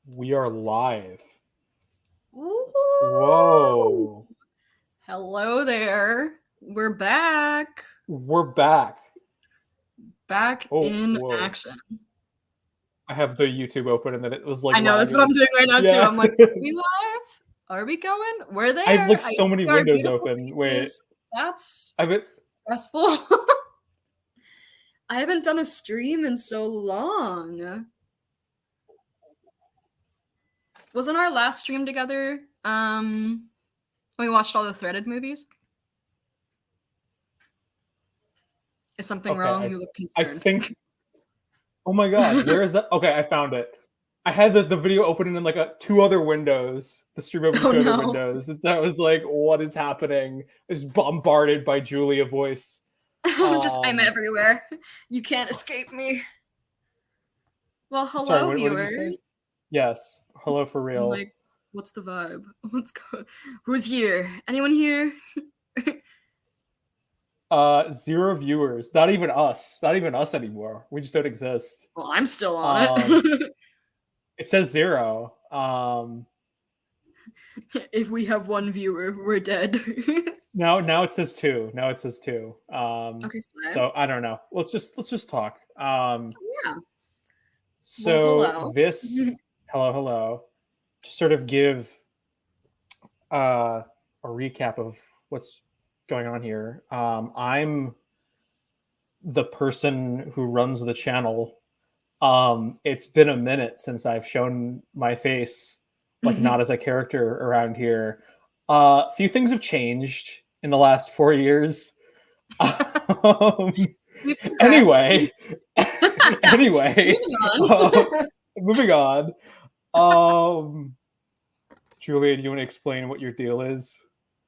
We are live. Ooh. Whoa. Hello there. We're back. We're back. Back Oh, in whoa. action. I have the YouTube open and then it was like I know, that's what lagging. I'm doing right now too. Yeah. I'm like, are we live? Are we going? We're I have there. like I so many see our windows beautiful open. Wait. faces. That's I've been stressful. I haven't done a stream in so long. Wasn't our last stream together? We watched all the threaded movies? Is something wrong? okay. You look I concerned. think oh my god, where is that? Okay, I found it. I had the video open in like two other windows. The stream open in Oh two other no. windows. And so I was like, what is happening? I was bombarded by Julia voice. I'm everywhere. You can't escape me. Well, Sorry, hello, what did you say? viewers. Yes. Hello for I'm real. like, what's the vibe? What's go? Who's here? Anyone here? Zero viewers. Not even us. Not even us anymore. We just don't exist. Well, I'm still on Um, it. it says zero. If we have one viewer, we're dead. Now it says two. Now it says two. Okay, Slay. So I don't know. Let's just talk. Yeah. Well, So hello. this hello. To sort of give a recap of what's going on here. I'm the person who runs the channel. It's been a minute since I've shown my face, like not as a character around here. A few things have changed in the last 4 years. Um, We've progressed. anyway, anyway, Moving uh, on. moving on. Um, Julia, do you want to explain what your deal is?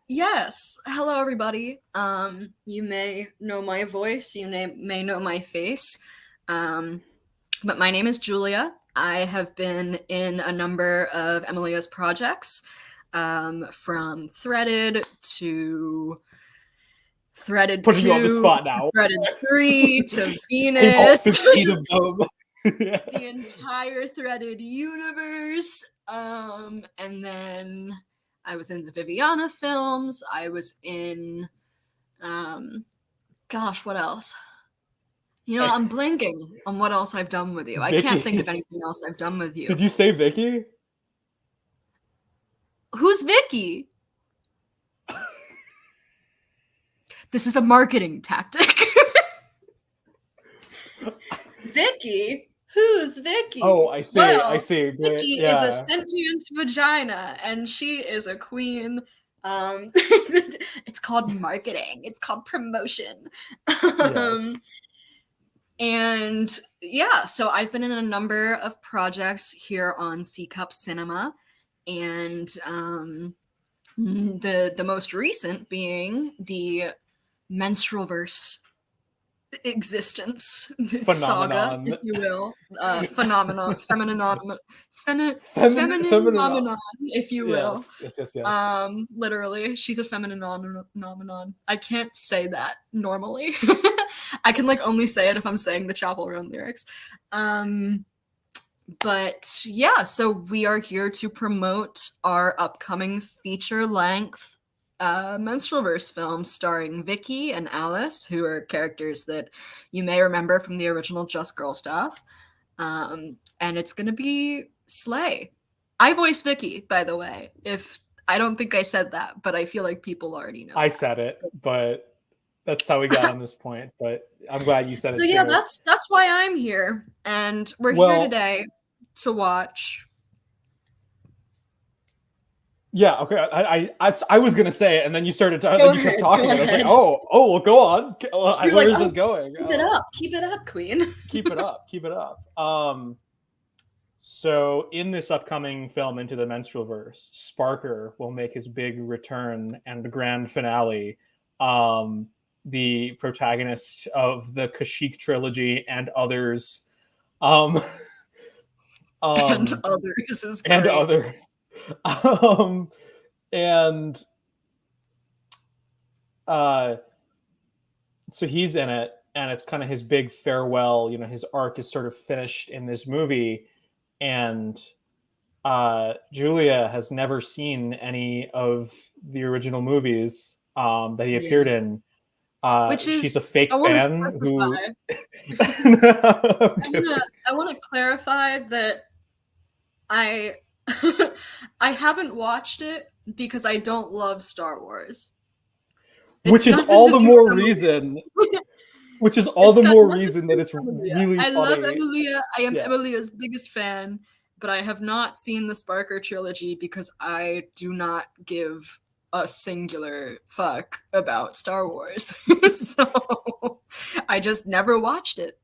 Yes. Hello, everybody. You may know my voice. You may know my face. But my name is Julia. I have been in a number of Emilia's projects, from Threaded to Threaded Putting you on the 2, spot now. Threaded 3 to All Venus, 15 just of them. Yeah. the entire Threaded universe. And then I was in the Viviana films. I was in, gosh, what else? You know, I'm blanking on what else I've done with you. I can't think of Vicky. anything else I've done with you. Did you say Vicky? Who's Vicky? This is a marketing tactic. Vicky? Who's Vicky? Oh, I see. Well, I see. Great. Vicky is a Yeah. sentient vagina, and she is a queen. It's called marketing. It's called promotion. Yes. And yeah, so I've been in a number of projects here on C Cup Cinema, and the most recent being the Menstrualverse existence saga, if Phenomenon. you will, phenomenon, Feminine. feminine, if you will. Yes. Literally, she's a feminine phenomenon. I can't say that normally. I can like only say it if I'm saying the Chapel Roan lyrics. But yeah, so we are here to promote our upcoming feature-length Menstrualverse film starring Vicky and Alice, who are characters that you may remember from the original Just Girl stuff. And it's gonna be slay. I voice Vicky, by the way. If I don't think I said that, but I feel like people already know I that. said it, but that's how we got on this point. But I'm glad you said So it yeah, too. that's why I'm here, and we're here Well, today to watch. yeah. Okay. I was gonna say it, and then you started. Go Then you kept ahead, go talking, and I was like, ahead. well, go on. You're Where like, is oh, this going? keep it up, queen. Keep it up. Keep it up. So in this upcoming film, Into the Menstrualverse, Sparker will make his big return and grand finale. The protagonist of the Kashyyyk trilogy and others. And Um, others is and great. others. Um, and so he's in it, and it's kind of his big farewell. You know, his arc is sort of finished in this movie, and Julia has never seen any of the original movies that he Yeah. appeared in. Which She's is, a fake I want to fan who. specify, I'm I want kidding. to, I want to clarify that I, I haven't watched it because I don't love Star Wars. It's Which is nothing all to the do more with reason. Emilia. Which is all It's the got more nothing to reason do that it's with Emilia. really I love funny. Emilia. I am Yeah. Emilia's biggest fan, but I have not seen the Sparker trilogy because I do not give a singular fuck about Star Wars. So I just never watched it.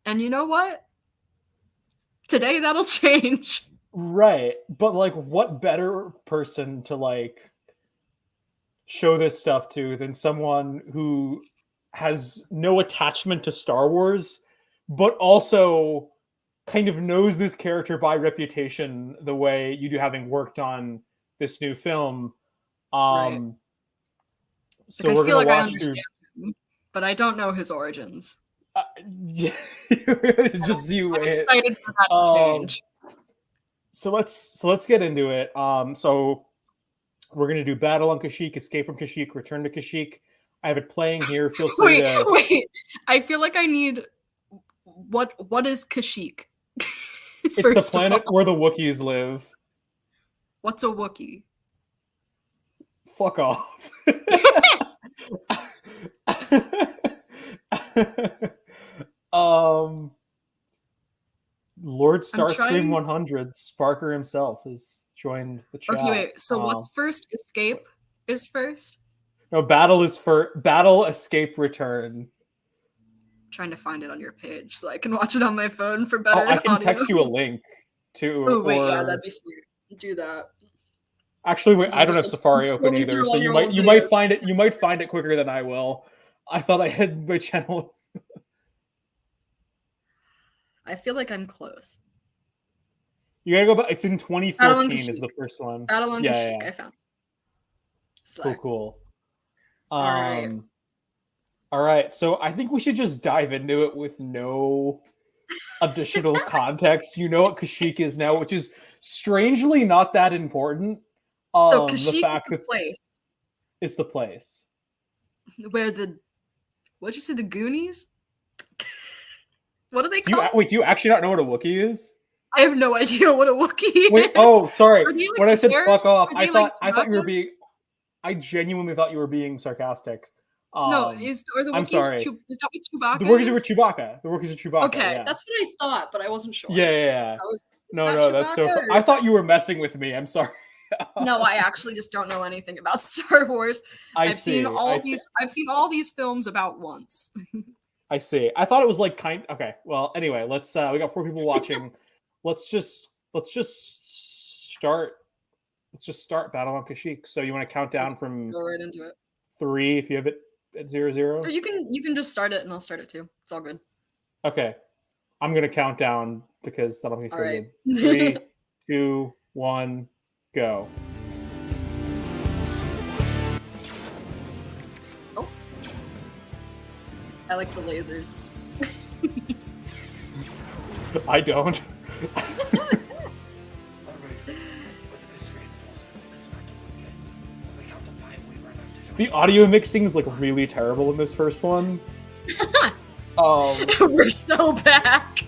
And you know what? Today that'll change. Right. But like what better person to like show this stuff to than someone who has no attachment to Star Wars, but also kind of knows this character by reputation the way you do, having worked on this new film. Right. Um, Like so I we're feel gonna like I watch through. understand him, but I don't know his origins. Yeah, just you I'm wait. excited for that to Um, change. so let's get into it. So we're gonna do Battle on Kashyyyk, Escape from Kashyyyk, Return to Kashyyyk. I have it playing here. Feel free Wait, to. wait. I feel like I need what is Kashyyyk? It's the First of planet all, where the Wookiees live. what's a Wookiee? Fuck off. um, Lord I'm Starscream trying. 100, Sparker himself, has joined the Okay, chat. wait. So what's first? Escape is first. No, battle is for battle, escape, return. Trying to find it on your page so I can watch it on my phone for Oh, I better can audio. text you a link to, Oh wait, yeah, that'd or be smart. Do that actually, wait, because I I'm don't just have like Safari open scrolling either, through so all you your might old you might videos. find it. You might find it quicker than I will. I thought I had my channel. I feel like I'm close. You gotta go back. It's in Battle on 2014 is Kashyyyk. the first one. Battle on Yeah, yeah, Kashyyyk. yeah. I found it. Cool, Slay. cool. All right. Um, all right. So I think we should just dive into it with no additional context. You know what Kashyyyk is now, which is strangely not that important. So The Kashyyyk is fact the that place it's the place. where the what'd you say, the Goonies? What are they Do you called? wait? Do you actually not know what a Wookiee is? I have no idea what a Wait. Wookiee is. Oh, sorry. Are they When I like said fuck bears? off, Are I they like thought you were Chewbacca? being. I genuinely thought you were being sarcastic. No, Um, is are the I'm Wookiees sorry. Is that what The Chewbacca Wookiees are is? with Chewbacca. The Wookiees are Chewbacca. Okay, Yeah. that's what I thought, but I wasn't Yeah, sure. yeah, yeah. I was, is No, that no, that's Chewbacca so. or I is that? thought you were messing with me. I'm sorry. No, I actually just don't know anything about Star Wars. I see. I see. I've seen all these films about once. I see. I thought it was like kind. Okay. Well, anyway, let's. We got 4 people watching. Let's just start. Let's just start Battle on Kashyyyk. So you want to count Let's down from go right into it. 3 if you have it at 0, 0? Or you can just start it and I'll start it too. It's all good. Okay. I'm gonna count down because that'll make me All feel right. good. 3, 2, 1, go. Oh, I like the lasers. I don't. The audio mixing is like really terrible in this first one. We're so back.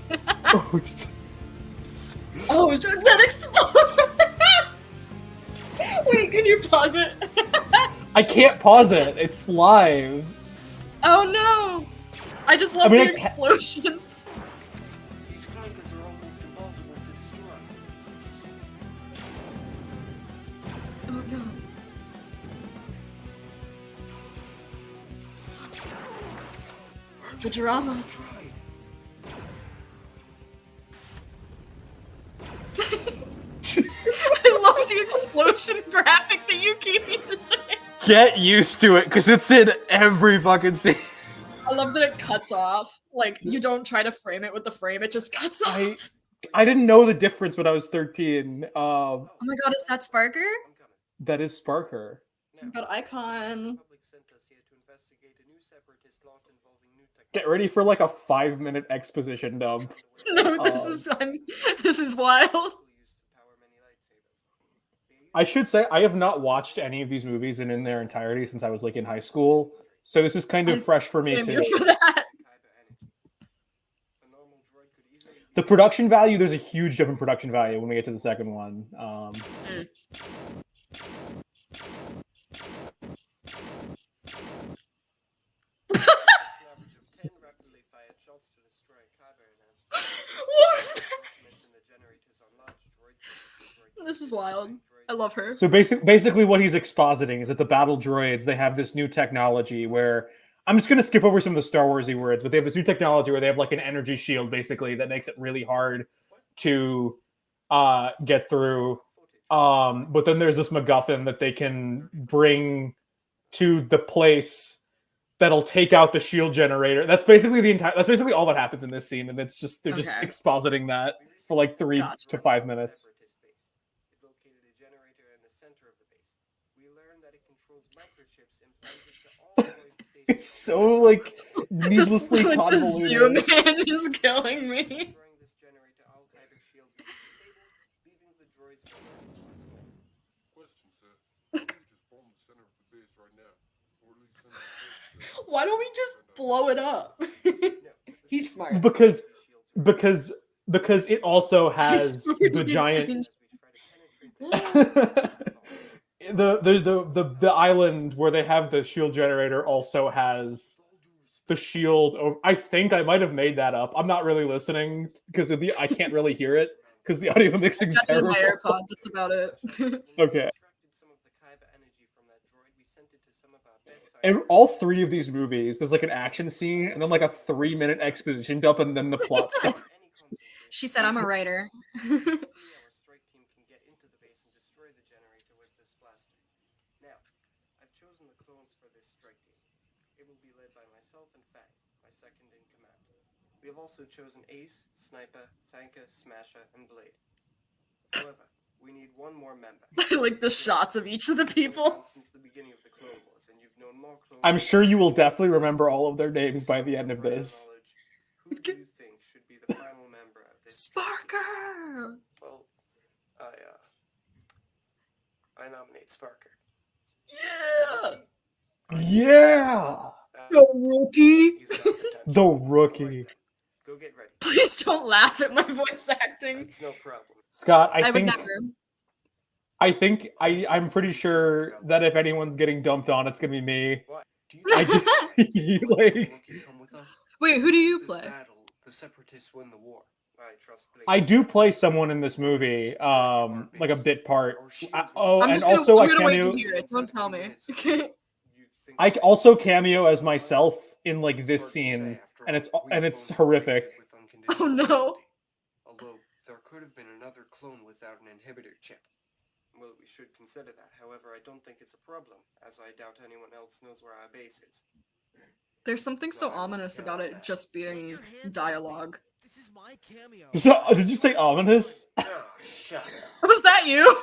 Oh, that exploded. Wait, can you pause it? I can't pause it. It's live. Oh no! I just love I mean, the explosions. These clankers are almost impossible to destroy. Oh no. The drama. I love the explosion graphic that you keep using. Get used to it because it's in every fucking scene. I love that it cuts off. Like, you don't try to frame it with the frame, it just cuts off. I didn't know the difference when I was 13. Oh my god, is that Sparker? I'm coming. That is Sparker. Oh my god, Icon. Public sent us here to investigate a new separatist plot involving new technology. Get ready for like a 5-minute exposition dump. No, this is wild. Used to power many lightsabers. I should say I have not watched any of these movies in their entirety since I was like in high school, so this is kind of fresh for me Blame too. you for that. Kyber energy. A normal droid could easily be The production value, there's a huge jump in production value when we get to the second one. an average of 10 rapidly fired shots to destroy a Kyber enhanced. What was that? Mention the generators on large droids. This is wild. I love her. So basically what he's expositing is that the battle droids, they have this new technology where, I'm just going to skip over some of the Star Warsy words, but they have this new technology where they have like an energy shield basically that makes it really hard to get through. But then there's this MacGuffin that they can bring to the place that'll take out the shield generator. That's basically that's basically all that happens in this scene, and it's just they're just Okay. expositing that for like 3 to 5 minutes. It located a generator in the center of the base. We learned that it controls microchips implanted to all droid stations. It's so like needlessly The convoluted. zoom in is killing me. Destroying this generator, all Kyber shields will be disabled, leaving the droids vulnerable once more. Question, sir. Why don't we just bomb the center of the base right now? Or at least send the first Why don't we just blow it up? He's smart. because it also has He's the giant The the island where they have the shield generator also has the shield over. I think I might have made that up. I'm not really listening because I can't really hear it because the audio mixing's Got it in terrible. my AirPod. That's about it. Okay. some of the Kyber energy from that droid. We sent it to some of our best And all 3 of these movies, there's like an action scene and then like a 3-minute exposition dump and then the plot starts. She said, "I'm a writer." Our strike team can get into the base and destroy the generator with this blaster. Now, I've chosen the clones for this strike team. It will be led by myself and Fang, my second in command. We have also chosen Ace, Sniper, Tanker, Smasher, and Blade. However, we need one more member. I like the shots of each of the people. Since the beginning of the Clone Wars, and you've known more clones. I'm sure you will definitely remember all of their names by the end of this. Who do you think should be the final member of this? Sparker. Well, I nominate Sparker. Yeah. Yeah! The rookie. He's got potential. The rookie. Go get ready. Please don't laugh at my voice acting. It's no problem. Scott, I would never. I'm pretty sure that if anyone's getting dumped on, it's gonna be me. What? Do you I just like can come with us? Wait, who do you This play? battle, the Separatists win the war. I trust Blade. I do play someone in this movie, like a bit part. I'm And just gonna, also I'm I gonna wait to cameo. hear it. Don't tell me. I also cameo as myself in like this scene, and it's horrific. Oh, no. Although there could have been another clone without an inhibitor chip. Well, we should consider that. However, I don't think it's a problem, as I doubt anyone else knows where our base is. There's something so ominous about it just being dialogue. This is my cameo. So, did you say ominous? Oh, shut up. Was that you?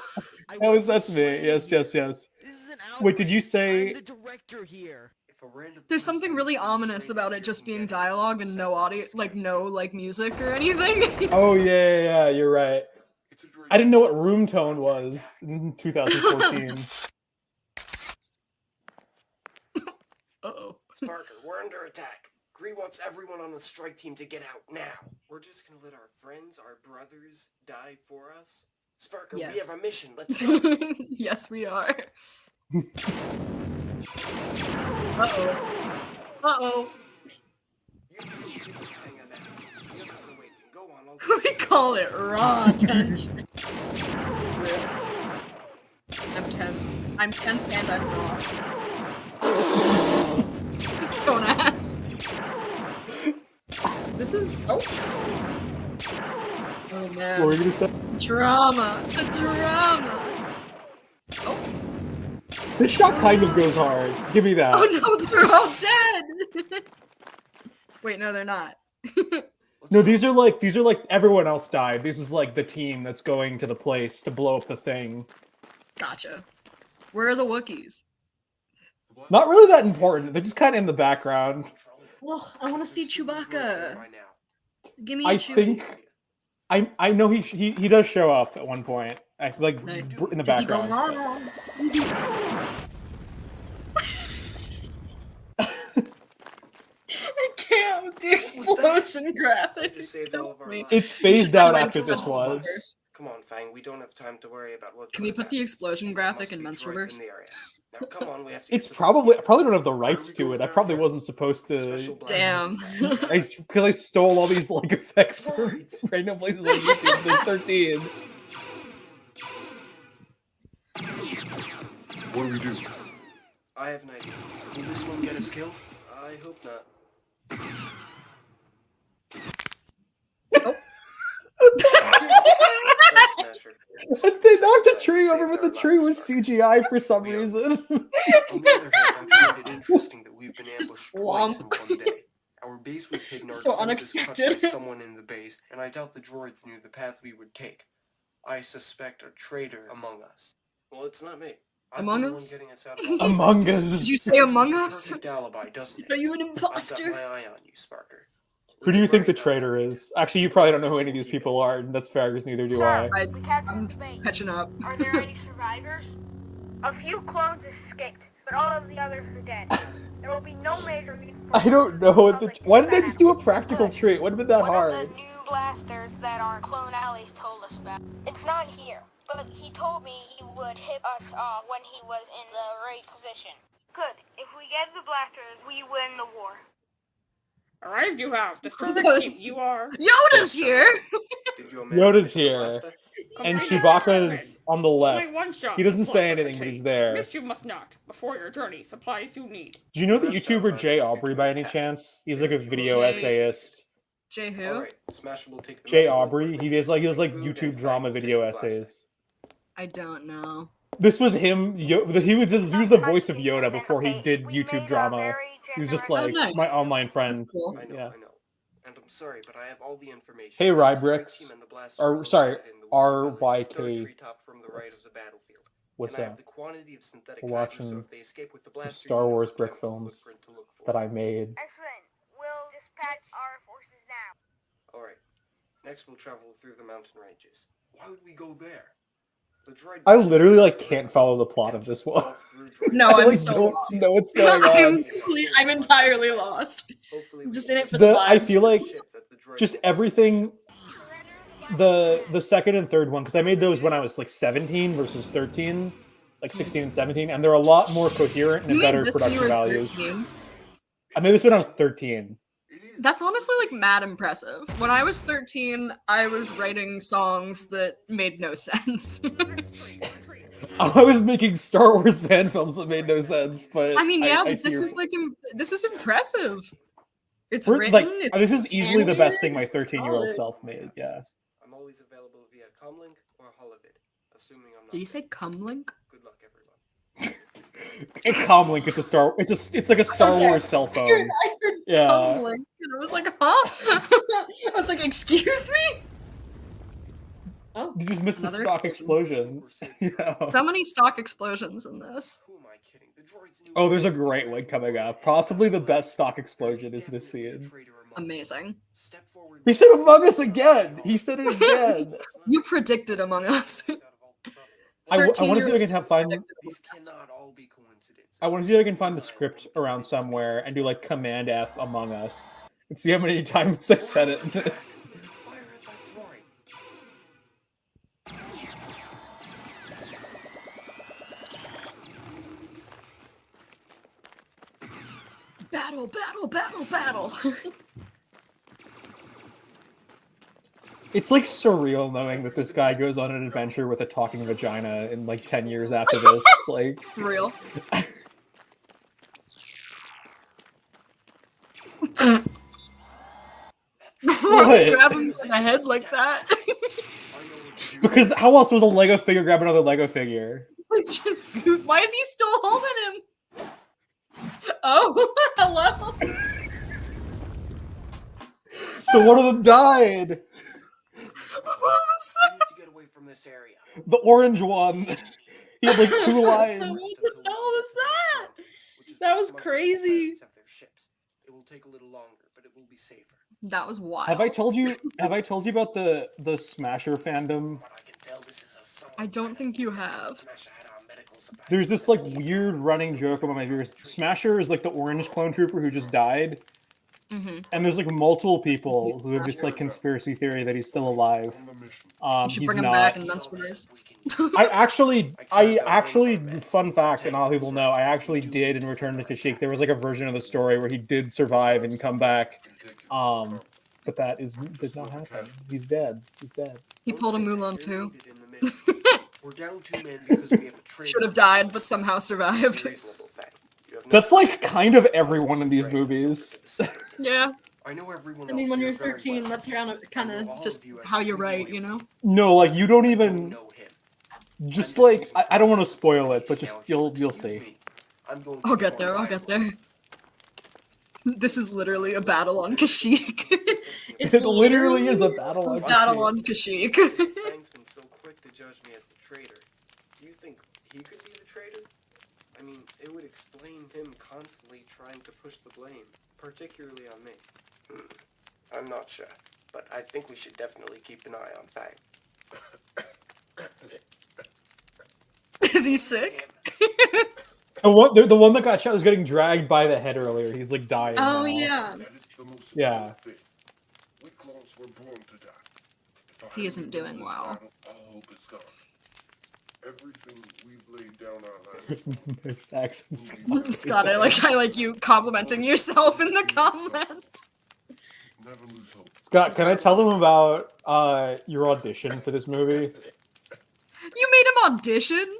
That's me. Yes. This is an Wait, did you outrage. say? I'm the director here. If a random There's person something really is ominous straight about up it just here being and get it, dialogue and no audio, like no like music or anything. Oh yeah, you're right. It's a droid. I didn't know what room tone was in 2014. Uh-oh. Sparker, we're under attack. Gree wants everyone on the strike team to get out now. We're just gonna let our friends, our brothers, die for us? Sparker, we Yes. have a mission. Let's go. Yes, we are. Uh-oh. Uh-oh. You two get the hang of that. The others are waiting. Go on, I'll We call it raw tension. I'm tense. I'm tense and I'm raw. Don't ask. This is oh What were man. you gonna say? Drama. The drama. Oh. This shot kind of goes hard. Give me that. Oh no, they're all dead. Wait, no, they're not. No, these are like everyone else died. This is like the team that's going to the place to blow up the thing. Gotcha. Where are the Wookiees? Not really that important. They're just kind of in the background. Well, I want to see Chewbacca. Right now. Give me a I Chewie. I know he does show up at one point. I feel like Nice. in the Does he go background. wrong? I can't with the explosion graphic. Just It saved all of kills our me. lives. It's You should phased out find after this Menstrual was. Verse. Come on, Fang. We don't have time to worry about what. Can we put the explosion graphic There in must be Menstrual droids Verse? in the area. Now, come on. We have to. It's get to the probably I location. probably don't have the How do rights we to go it. I there? probably wasn't supposed Special to. blaster Damn. is that? Because I stole all these like effects from Droids. random places on YouTube. There's 13. What do we do? I have an idea. Will this one get us killed? I hope not. Thanks, Smasher. They knocked a tree Saved over, but our the tree lives, was Sparker. CGI for some We are- reason. On the other hand, I find it interesting that we've been Just ambushed twice in whomp. one day. Our base was hidden, our So defenses cut by unexpected. someone in the base, and I doubt the droids knew the path we would take. I suspect a traitor among us. Well, it's not me. I've Among been the one Us? getting us out of all this. Among Did Us. you say Gives Among the Us? perfect alibi, doesn't it? Are you an I've got imposter? my eye on you, Sparker. Who do you think the Worry about traitor that is? Actually, you probably don't know who any of these people are, and that's fair because neither do I. I- We captured I'm the base. catching up. Are there any survivors? A few clones escaped, but all of the others are dead. There will be no major need for I don't know what the. public Why did they just do a battle. practical Good. trait? What would have been that One hard? of the new blasters that our clone allies told us about. It's not here, but he told me he would hit us off when he was in the right position. Good. If we get the blasters, we win the war. Arrived you have, destroyed the That's- keep, you are. Yoda's here! Did you Yoda's manage to here. blast her? And Come Chewbacca's on the Only left. one shot. He doesn't plus say the anything, but fatigue. he's there. Miss you must not. Before your journey, supplies you need. Do you know the Rest up YouTuber on Jay this Aubrey by any cat. chance? He's like a video Jay- essayist. Jay who? Alright, Smasher will take the Jay medical Aubrey. equipment, He does like food, YouTube and drama Fang will video take the blaster. essays. I don't know. This was him. He was the voice of Yoda before he did YouTube drama. He was just like nice. my online friend. That's cool. I know, Yeah. I know. And I'm sorry, but I have all the information. Hey, The Rybrix. strike team and the blaster Or, were sorry, located in the Wookiee village, RYK. third treetop from the right of the battlefield. What's and I have up? the quantity of synthetic We're hydrogen, so watching if they escape with the some blaster, Star you know Wars the brick chemical films footprint to look for. that I made. Excellent. We'll dispatch our forces now. Alright. Next we'll travel through the mountain ranges. Why would we go there? The droid I bases literally are like destroyed. can't follow the plot of this one. Walk through droid No, I I'm bases. like, so don't lost. know what's going on. I'm entirely lost. Hopefully I'm we just can in it for get the The I vibes. feel like ship that the droid just will everything. Surrender The second and third one, because I made those when I was like 17 versus 13, like 16 and 17, and they're a lot more coherent and You made better this when you production were values. 13? I made this when I was 13. That's honestly like mad impressive. When I was 13, I was writing songs that made no sense. I was making Star Wars fan films that made no sense, but I mean, yeah, but see this your is like this is impressive. It's point. written. Like it's this is easily the best thing my animated, 13-year-old solid. self made. Yeah. I'm always available via comlink or holovid, assuming I'm not. Did you say dead. cumlink? Good luck, everyone. It's Comlink. It's a Star. It's like a Star Okay. Wars cell I phone. heard Yeah. cumlink, and I was like, huh? I was like, excuse me? Oh, You just missed the Another stock explosion. We're safe. Yeah. so many stock explosions in this. Who am I kidding? The droids knew Oh, we there's a were great the one droid coming war. up. Possibly the There's best stock explosion is this definitely a scene. traitor among us. Amazing. Step forward. He said Among Us again. He said it again. You predicted Among Us. I want to see if I 13-year-old can find. predicted These Among Us. cannot all be coincidences. I want to see if I can find the script around somewhere and do like Command F Among Us and see how many times I said it in this. Fire at that droid. Battle, battle, battle, battle. It's like surreal knowing that this guy goes on an adventure with a talking vagina in like 10 years after this. Like, For real. Why What? you grab him in the head like that? I know what to do. because how else was a Lego figure grab another Lego figure? It's just goop. Why is he still holding him? Oh, hello. So one of them died. What was We need to get away from this area. The orange one. He had like 2 lines. What the hell was that? Which is That why was some of the crazy. planets have their ships. It will take a little longer, but it will be safer. That was wild. Have I told you about the Smasher fandom? But I can tell this is a somewhat I don't think you have. Smash had our medical supplies. There's this like weird running joke about my viewers. Smasher is like the orange clone trooper who just died. And there's like multiple people who have just like conspiracy theory that he's still alive. On the mission. You should He's bring him not. back in Menstrualverse. I actually, fun fact, and all people know, I actually did in Return to Kashyyyk. There was like a version of the story where he did survive and come back. But that did not happen. He's dead. He's dead. He pulled a Mulan too. We're down 2 men because we have a traitor. Should have died, but somehow survived. Reasonable fact. You have no That's like kind of everyone in these movies. Yeah. I know everyone I mean, else when here you're very 13, well. that's kind of just how you write, you know? No, like you don't I even know him. just like I don't want to spoil it, but just you'll see. I'm going I'll get there. I'll get there. This is literally a battle on Kashyyyk. It's It literally is a battle a on battle Kashyyyk. on Kashyyyk. Fang's been so quick to judge me as the traitor. Do you think he could be the traitor? I mean, it would explain him constantly trying to push the blame, particularly on me. I'm not sure, but I think we should definitely keep an eye on Fang. Is he sick? The one that got shot was getting dragged by the head earlier. He's like dying. Oh now. yeah. That is the most Yeah. important thing. We clones were born to die. If I He isn't hadn't won doing this well. battle, all hope is gone. Everything we've laid down our lives. Mixed accents. Scott, I like you complimenting yourself in the comments. Never lose hope. Scott, can I tell them about your audition for this movie? You made him audition?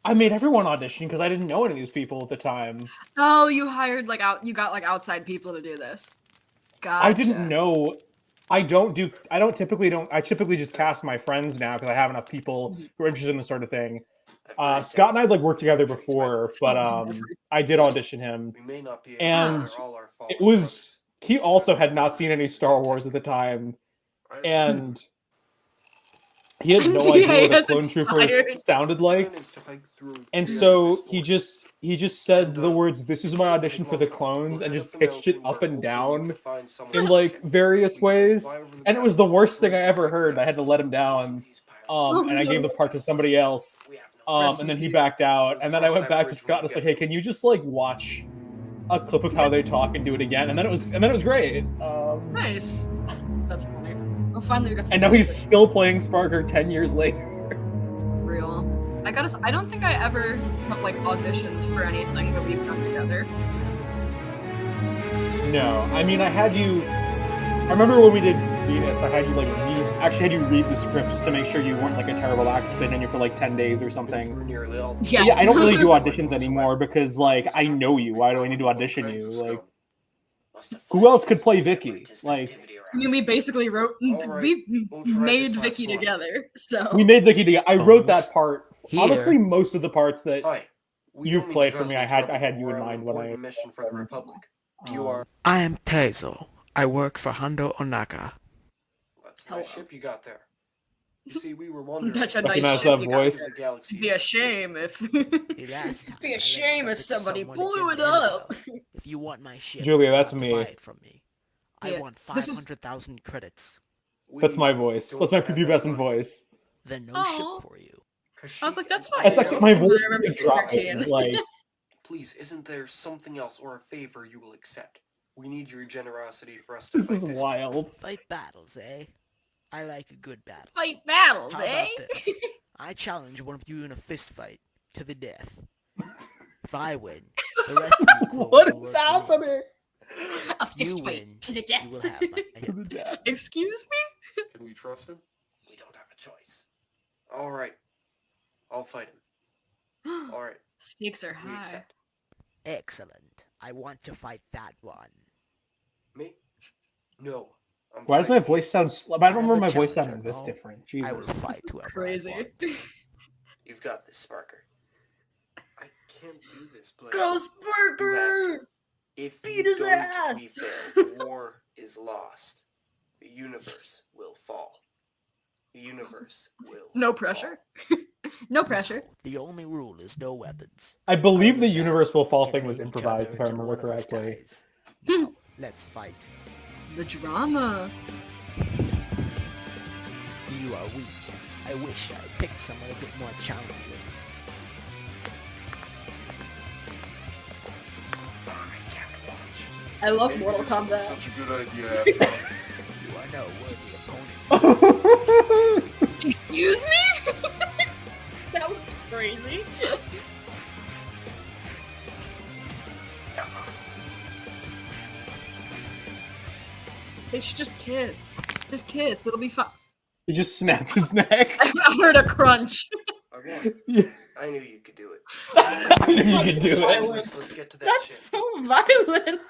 I made everyone audition because I didn't know any of these people at the time. Oh, you hired you got like outside people to do this. Gotcha. I didn't know. I typically just cast my friends now because I have enough people who are interested in this sort of thing. Scott and I had like worked together before, but I did audition him. We may not be And able to all our fallen It was brothers. he also had not seen any Star Wars at the time, and he had no idea what a has clone trooper expired. sounded like. Plan is to hike through And the so Emperor's he force. just said the words, "This is my audition for the clones," and just pitched it up and down in like various ways. And it was the worst thing I ever heard. I had to let him down, and I gave the part to somebody else. And then he backed out, and then I went back to Scott and was like, "Hey, can you just like watch a clip of how they talk and do it again?" And then it was great. Nice. That's funny. Oh, finally we got some And now he's still playing Sparker 10 years later. real. I don't think I ever have like auditioned for anything that we've done together. No, I mean I had you. I remember when we did Venus, I had you like read the script just to make sure you weren't like a terrible actress and in you for like 10 days or something. Yeah. Yeah, I don't really do auditions anymore because like I know you. Why do I need to audition you? Like, who else could play Vicky? Like, I mean, we basically wrote, Alright, we we'll try made this Vicky last one. together. So we made Vicky together. I wrote that Almost part. here. Honestly, most of the parts that Hi. We You've don't mean played to for cause me, any I had trouble. you in We're on mind an when important I- mission for the Republic. You um, are. I am Taizo. I work for Hondo Onaka. That's a nice Hello. ship you got there. You see, we were wondering. That's a Recognize nice that ship you got voice? there. The galaxy It'd be a is- shame if Last time be I a lent shame if something to somebody someone blew that it didn't up. know. If you want my ship, Julia, you that's have to me. buy it from me. I Yeah, want this is- 500,000 credits. That's my We voice. don't That's my have any prepubescent money. voice. Then no Aw. ship for you. I was like, that's not That's you. actually my And then voice. I remember is you were 13. dry. Like, Please, isn't there something else or a favor you will accept? We need your generosity for us to this fight is this. wild. Fight battles, eh? I like a good battle. Fight battles, How eh? about this? I challenge one of you in a fist fight to the death. If I win, the rest of you clones What will is work for me. happening? A fist You fight win, to the death. you will have my To the death. Excuse me? Can we trust him? We don't have a choice. All right. I'll fight him. All right. Stakes are We high. accept. Excellent. I want to fight that one. Me? No. I'm Why does my fighting voice sound? I don't I'm remember a my voice challenger, sounding this no? different. I will Jesus. fight whoever Crazy. I want. you. You've got this, Sparker. I can't do this, Blair. Go You Sparker! have to. If Beat you his don't, ass! we fail. The war is lost. The universe will fall. The universe will. No fall. pressure. No pressure. The only rule is no weapons. I believe Other the than that, universe will fall we thing can was aim each improvised, other if I until remember one of us correctly. dies. Now, Let's fight. The drama. You are weak. I wish I picked someone a bit more challenging. I love Maybe Mortal this isn't Kombat. such a good idea after all. You are no worthy opponent. Excuse me? That was crazy. They should just kiss. Just kiss. It'll be fun. He just snapped his neck. I heard a crunch. I won. Yeah. I knew you could do it. I knew you could do it. Violent. Let's get to that That's ship. so violent.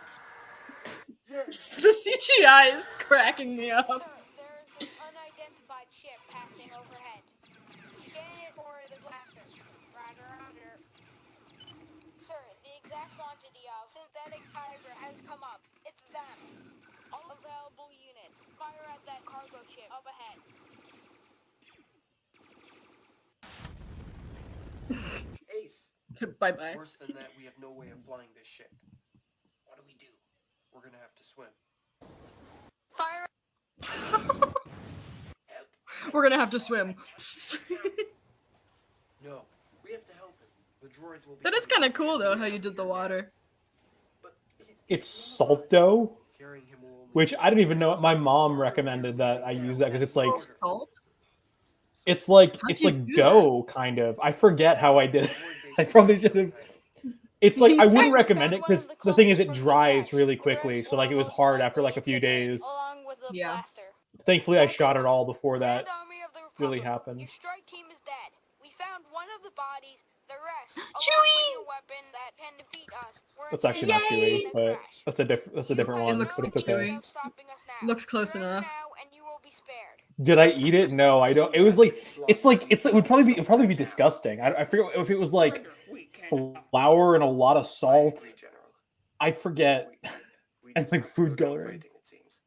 The CGI is cracking me up. Sir, there is an unidentified ship passing overhead. Scan it for the blaster. Roger, roger. Sir, the exact quantity of synthetic fiber has come up. It's them. All available units. Fire at that cargo ship up ahead. Ace. Bye-bye. Worse than that, we have no way of flying this ship. What do we do? We're gonna have to swim. Fire. Help. We're gonna have to swim. No, we have to help him. The droids will be. That is kind of cool, though, how you did the water. But It's salt dough, carrying him will only- which I don't even know. My mom recommended that I use that because it's like Salt? it's like How'd it's you like do dough kind of. I forget how I did it. I probably should have. It's like I He's- wouldn't recommend it because the thing is it dries really quickly. So like it was hard after like a few days. Along with the Yeah. blaster. Thankfully, I shot it all before that Grand Army of the really Republic, happened. Your strike team is dead. We found one of the bodies. The rest, along Chewie! with your weapon that can defeat us, were That's actually not intended Chewie, in but crash. that's a different It one. looks But like it's okay. Chewie. No stopping us now. Looks close Surrender enough. now and you will be spared. Did I eat it? No, I don't. It was like it's it would probably be disgusting. I forget if it was like flour and a lot of I salt. agree, General. I forget. We And, like, deserve food further coloring. fighting, it seems.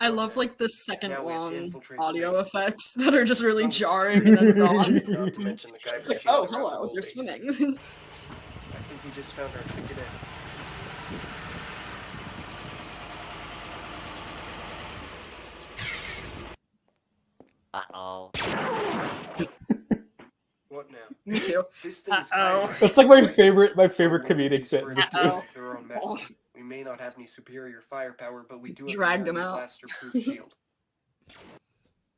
I love, like, the second Now we have to long infiltrate the audio base. effects that are just really Some jarring and then gone. Not to mention the guy It's like, shooting oh, around the hello, whole they're base. swimming. I think we just found our ticket in. Uh-oh. What now? Me too. This thing is Uh-oh. highway. That's like my favorite Someone comedic bit. destroyed in this it movie. with their own medicine. We may not have any superior firepower, but we do have Dragged a him out. blaster-proof shield.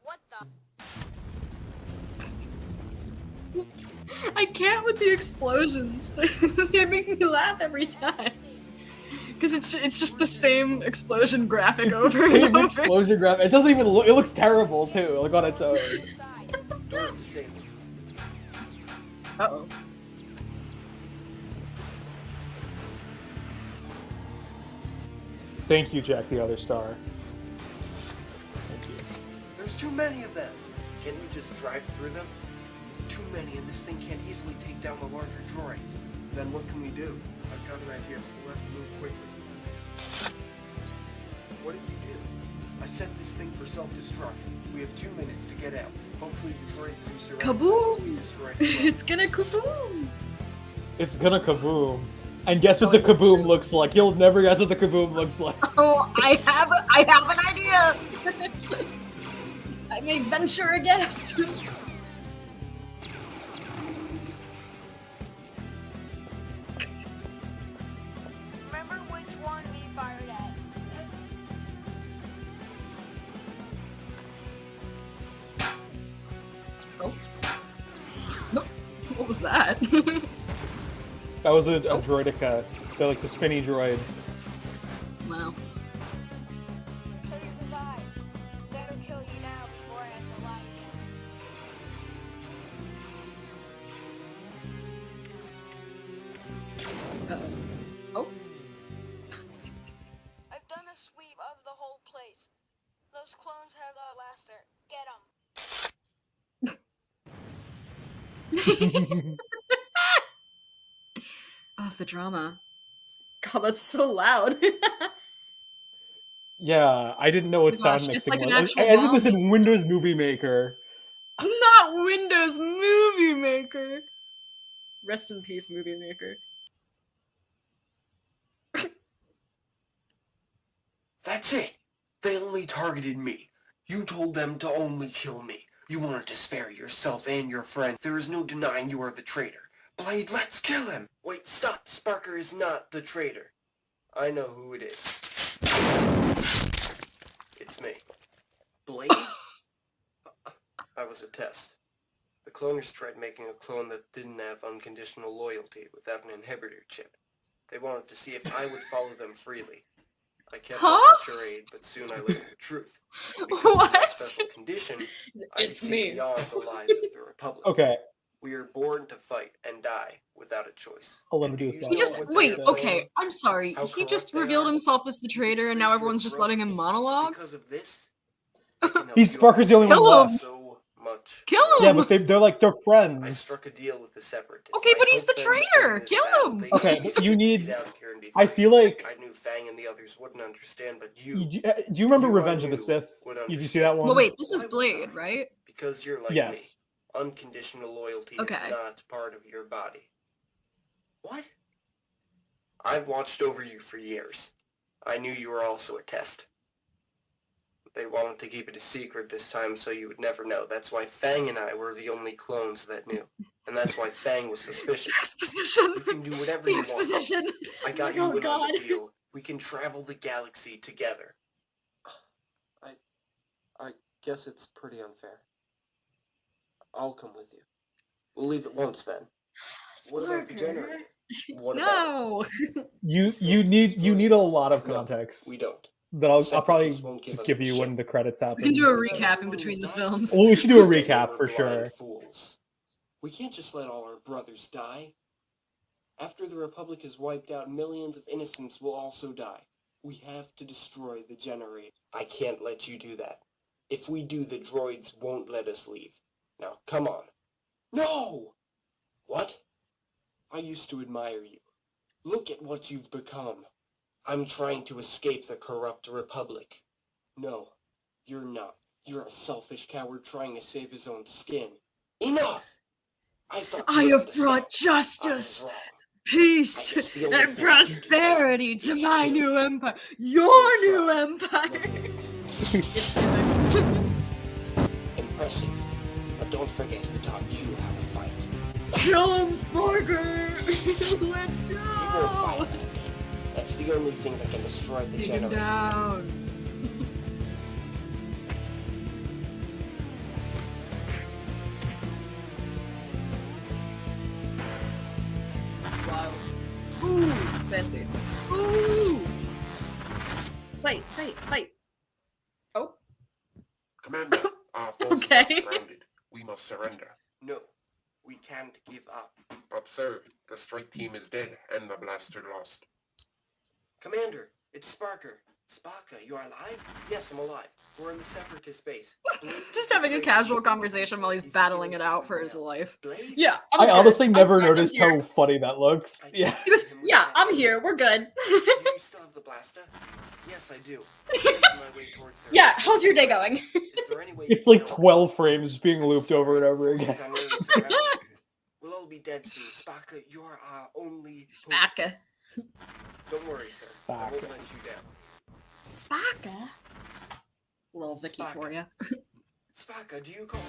What the? I can't with the explosions. They make me laugh every time. Because it's just the same explosion graphic It's over the and same over. explosion graphic. It doesn't even look. It looks terrible too. Like on its own. Inside. Doors disabled. Uh-oh. Thank you, Jack the Other Star. Thank you. There's too many of them. Can we just drive through them? Too many, and this thing can't easily take down the larger droids. Then what can we do? I've got an idea. We'll have to move quickly. What did you do? I set this thing for self-destruct. We have 2 minutes to get out. Hopefully the droids who surround us will be Kaboom! destroyed as well. It's gonna kaboom! It's gonna kaboom. And guess what the kaboom looks like? You'll never guess what the kaboom looks like. Oh, I have an idea! I may venture a guess. Remember which one we fired at? Oh. No. What was that? That was a droidica. They're like the spinny droids. Wow. So you survived. Better kill you now before I have to lie again. Uh-oh. Oh. I've done a sweep of the whole place. Those clones have the blaster. Get 'em. Oh, the drama. God, that's so loud. Yeah, I didn't know what Oh my gosh, sound it's mixing like an was. actual I ended bomb this just- in Windows Movie Maker. Not Windows Movie Maker. Rest in peace, movie maker. That's it! They only targeted me. You told them to only kill me. You wanted to spare yourself and your friend. There is no denying you are the traitor. Blade, let's kill him! Wait, stop! Sparker is not the traitor. I know who it is. It's me. Blade? I was a test. The cloners tried making a clone that didn't have unconditional loyalty without an inhibitor chip. They wanted to see if I would follow them freely. I kept up the charade, but soon I learned the truth. Because of that special condition, I It's see me. beyond the lies of the Republic. Okay, We are born to fight and die without a choice. I'll let him And do do his you best. He know just what they wait. are Okay, saying? I'm sorry. How He just corrupt they revealed are? himself as the traitor, and now everyone's just letting him monologue. Because of this, I can help He's you Sparker's the only one Kill him. left. so much. Kill Yeah, him. but they're I friends. struck a deal with the Separatists. Okay, I but he's hope the them traitor. winning this Kill battle, him. they Okay, can you need- get out of here and be I free. feel like- I knew Fang and the others wouldn't understand, but Do you you remember You I Revenge of the knew Sith? would Did you see that understand. one? Well, wait. This is Why would Blade, I? right? Because you're like me. Yes. Unconditional loyalty Okay. is not part of your body. What? I've watched over you for years. I knew you were also a test. They wanted to keep it a secret this time so you would never know. That's why Fang and I were the only clones that knew. And that's why Fang was suspicious. Exposition. You can do whatever The you want. exposition. I got Oh you in on God. the deal. We can travel the galaxy together. I guess it's pretty unfair. I'll come with you. We'll leave it once then. What about the Sparker. generator? What No. You need a lot of No, context. we don't. That I'll probably Separatists won't give just us give the you when ship. the credits happen. We can do a recap in between the films. Well, we should do a They recap were for blind sure. Fools. We can't just let all our brothers die. After the Republic is wiped out, millions of innocents will also die. We have to destroy the generator. I can't let you do that. If we do, the droids won't let us leave. Now, come on. No! What? I used to admire you. Look at what you've become. I'm trying to escape the corrupt Republic. No, you're not. You're a selfish coward trying to save his own skin. Enough! I thought I you have understood. brought I was justice, wrong. peace, I guess the only and thing I can do prosperity to is my kill. new empire. Your new try. empire. It's impressive. But don't forget who taught you how to fight. Kill him, Sparker. Let's You won't go. fight that thing. That's the only thing that can destroy the Take him generator. down. Wow. Ooh, fancy. Ooh. Fight. Oh. Commander, our forces Okay. are surrounded. We must surrender. No, we can't give up. But sir, the strike team is dead and the blaster lost. Commander, it's Sparker. Sparker, you are alive? Yes, I'm alive. We're in the Separatist base. Blade Just is having a betrayed casual the conversation while he's He's battling killed it out for everyone his else. life. Blade? Yeah, I good. honestly never I'm noticed here. how funny that looks. I Yeah. can't He was, see him yeah, with I'm that. here. We're good. Do you still have the blaster? Yes, I do. I'm making my way towards there. Yeah, how's your day going? Is there any way It's you like can 12 frames being I'm looped over and sorry, over forces again. are nearly surrounded. We'll all be dead soon. Sparker, you are our only hope. Spaka. Don't worry, sir. I won't Sparker. let you down. Spaka. Little Vicky Spaka. for you. Sparker, do you call?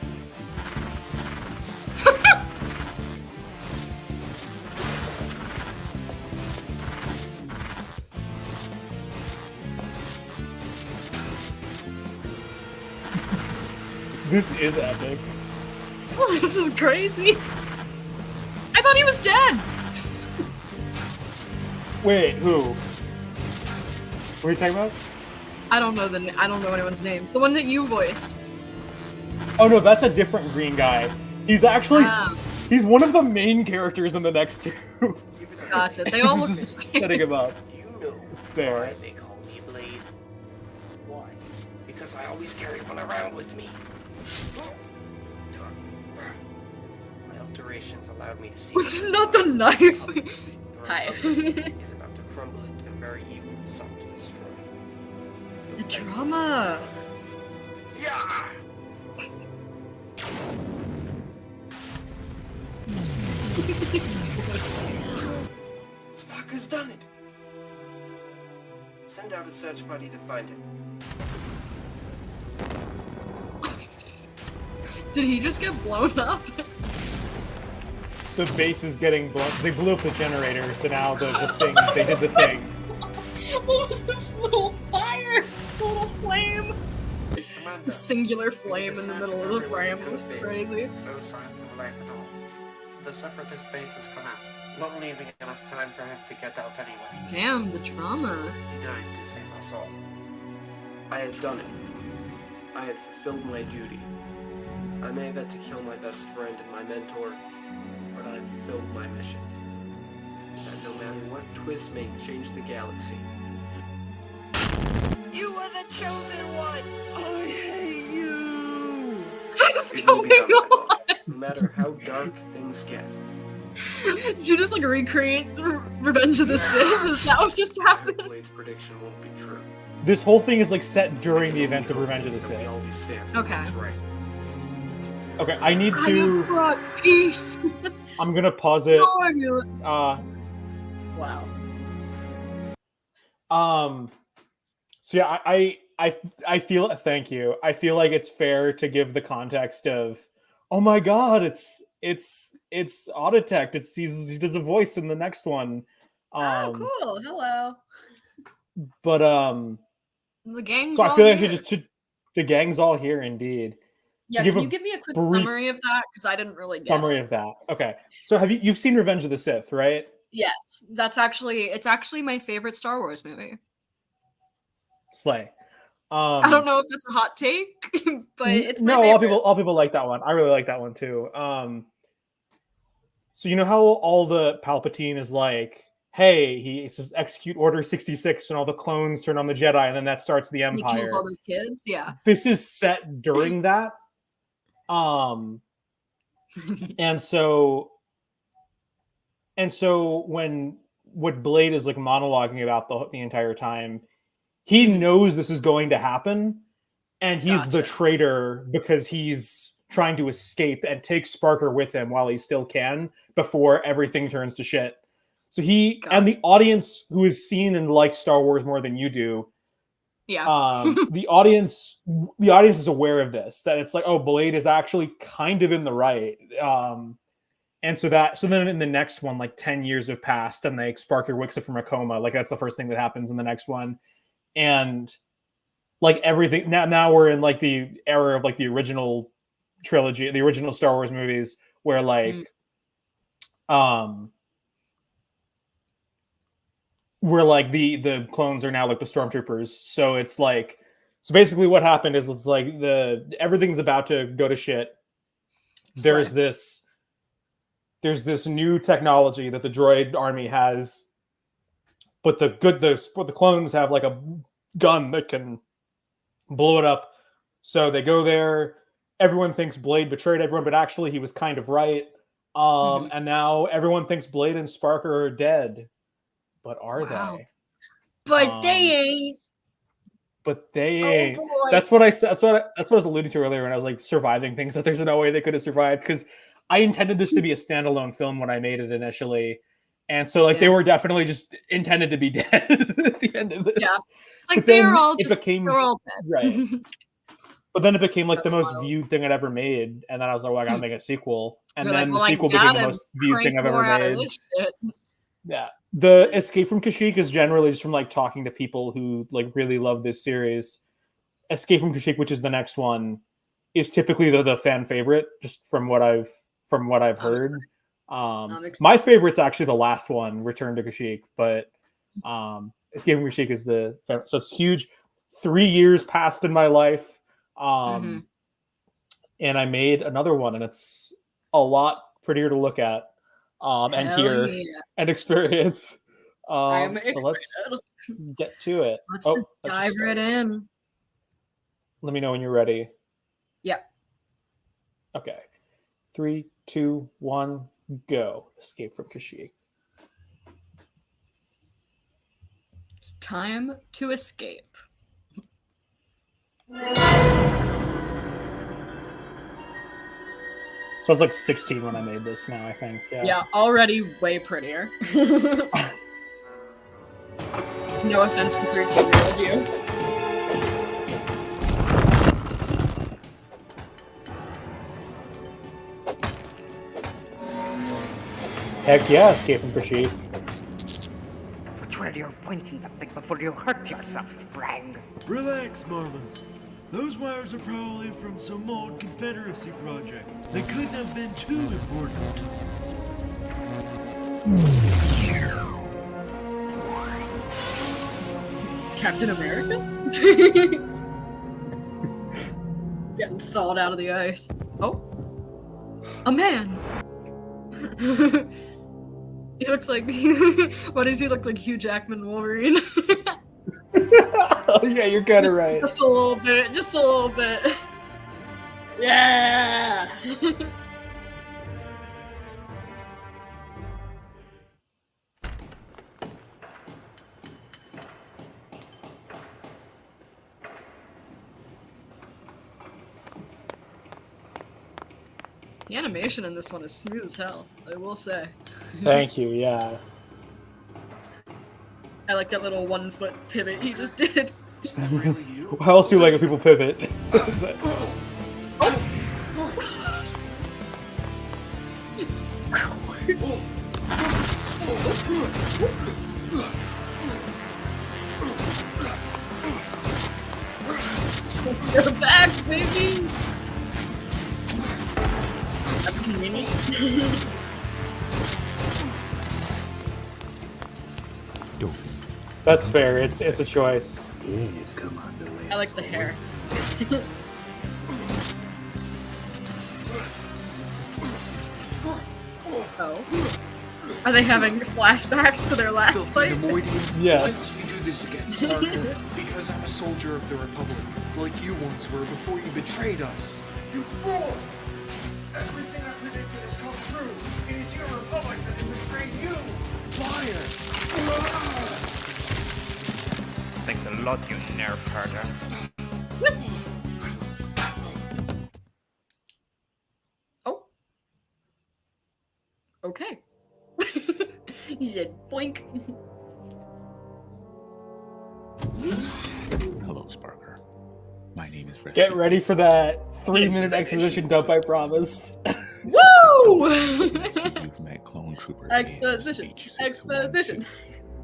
This is epic. Oh, this is crazy. I thought he was dead. Wait, who? What are you talking about? I don't know anyone's names. The one that you voiced. Oh no, that's a different green guy. He's actually Ah. he's one of the main characters in the next two. Give it up. Gotcha. They all look the Just same. setting him up. Do you know Fair. why they call me Blade? Why? Because I always carry one around with me. My alterations allowed me to see. It's not the knife. The Hi. Republic is about to crumble into a very evil and sought to destroy. The drama. Yeah. Spock has done it! Send out a search buddy to find him. Did he just get blown up? The base is getting blown. They blew up the generator, so now the thing, they did the thing. What was this little fire? Little flame? Commander, A singular we flame did in the search middle of the everywhere frame we could was be. crazy. No signs of life at all. The Separatist base has collapsed, not leaving enough time for him to get out anyway. Damn, the drama. He died to save us all. I had done it. I had fulfilled my duty. I may have had to kill my best friend and my mentor, but I had fulfilled my mission. That no matter what twist may change the galaxy. You were the chosen one! I hate you! What's It will going be done, my on? lord, no matter how dark things get. Did you just like recreate the Revenge of the Sith? Is that what just happened? Blade's prediction won't be true. This whole thing is like set during the events of Revenge of the That we Sith. always stand for Okay. what's right. Okay, I need I to. have brought peace. I'm gonna pause it. No, I knew it. Wow. Wow. So yeah, I feel, thank you. I feel like it's fair to give the context of, oh my god, it's Autotech. He does a voice in the next one. Oh, cool. Hello. But The gang's so I all feel like I here. should just the gang's all here indeed. Yeah, give can a you give me a quick brief summary of that? Because I didn't really get Summary it. of that. Okay. So you've seen Revenge of the Sith, right? Yes, it's actually my favorite Star Wars movie. Slay. I don't know if that's a hot take, but it's my no, favorite. all people like that one. I really like that one too. So you know how all the Palpatine is like, hey, he says execute Order 66, and all the clones turn on the Jedi, and then that starts the He Empire. kills all those kids. Yeah. This is set during that. And so when what Blade is like monologuing about the entire time, he knows this is going to happen, and he's the traitor because he's trying to escape and take Sparker with him while he still can before everything turns to shit. So and the audience who has seen and liked Star Wars more than you do, Yeah. the audience is aware of this, that it's like, oh, Blade is actually kind of in the right. And so then in the next one, like 10 years have passed and Sparker wakes up from a coma. Like that's the first thing that happens in the next one. And like everything now we're in like the era of like the original trilogy, the original Star Wars movies, where like where like the clones are now like the stormtroopers. So it's like, so basically what happened is it's like everything's about to go to shit. There's this new technology that the droid army has, but the clones have like a gun that can blow it up. So they go there. Everyone thinks Blade betrayed everyone, but actually he was kind of right. And now everyone thinks Blade and Sparker are dead. But are they? But they ain't. But they ain't. Oh boy. That's what I said. That's what I was alluding to earlier when I was like surviving things, that there's no way they could have survived, because I intended this to be a standalone film when I made it initially. And so like they were definitely just intended to be dead at the end of this. Yeah. It's like they're all dead. Right. But then it became like the most viewed thing I'd ever made. And then I was like, well, I gotta make a sequel. And then the sequel became the most viewed thing I've ever made. Yeah. The Escape from Kashyyyk is generally just from like talking to people who like really love this series. Escape from Kashyyyk, which is the next one, is typically the fan favorite, just from what I've heard. My favorite's actually the last one, Return to Kashyyyk, but Escape from Kashyyyk is so it's huge. 3 years passed in my life. And I made another one, and it's a lot prettier to look at and hear and experience. I'm excited. So let's get to it. Let's just dive right in. Let me know when you're ready. Yeah. Okay. 3, 2, 1, go. Escape from Kashyyyk. It's time to escape. So I was like 16 when I made this now, I think. Yeah, already way prettier. No offense to 13-year-old you. Heck yeah, escape from Kashyyyk. Watch where you're pointing that thing before you hurt yourself, Sprang. Relax, Marlins. Those wires are probably from some old Confederacy project. They couldn't have been too important. Captain America? Getting thawed out of the ice. Oh. A man! He looks like... Why does he look like Hugh Jackman Wolverine? Oh yeah, you're kind of right. Just a little bit, just a little bit. Yeah! The animation in this one is smooth as hell, I will say. Thank you, yeah. I like that little 1 foot pivot he just did. Is that really you? How else do you like when people pivot? You're back, baby! That's convenient. That's fair, it's a choice. Yes, Commander West. I like the hair. Oh. Are they having flashbacks to their last fight? Yeah. Why must we do this again, Sparker? Because I'm a soldier of the Republic, like you once were before you betrayed us. You fool! Everything I predicted has come true. It is your Republic that has betrayed you. Fire! Thanks a lot, you nerf herder. Oh. Okay. He said boink. Hello, Sparker. My name is Restoration. Get ready for that 3-minute exposition dump, I promised. Woo! You've met clone trooper. Exposition. Exposition.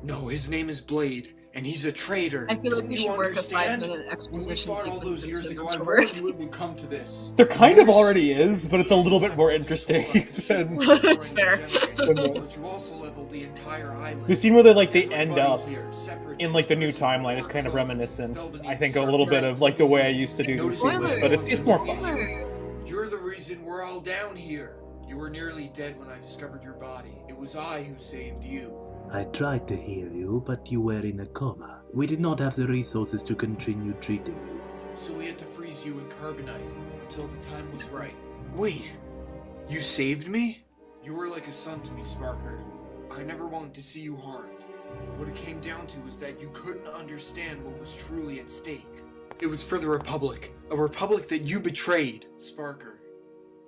No, his name is Blade, and he's a traitor. I feel like we You should work a understand? 5-minute exposition When we fought all sequence those years into ago, this I warned verse. you it would come to this. There kind of already is, but it's a little bit more interesting than Fair. But you also leveled the entire island. the scene where they end Everybody up here, separate in like the new districts, timeline is worked kind of for, reminiscent. fell beneath I think the a little bit surface. of like the way I used to do these Noticed scenes, it but it's more fun. You're the reason we're all down here. You were nearly dead when I discovered your body. It was I who saved you. I tried to heal you, but you were in a coma. We did not have the resources to continue treating you. So we had to freeze you in carbonite until the time was right. Wait, you saved me? You were like a son to me, Sparker. I never wanted to see you harmed. What it came down to was that you couldn't understand what was truly at stake. It was for the Republic, a Republic that you betrayed. Sparker,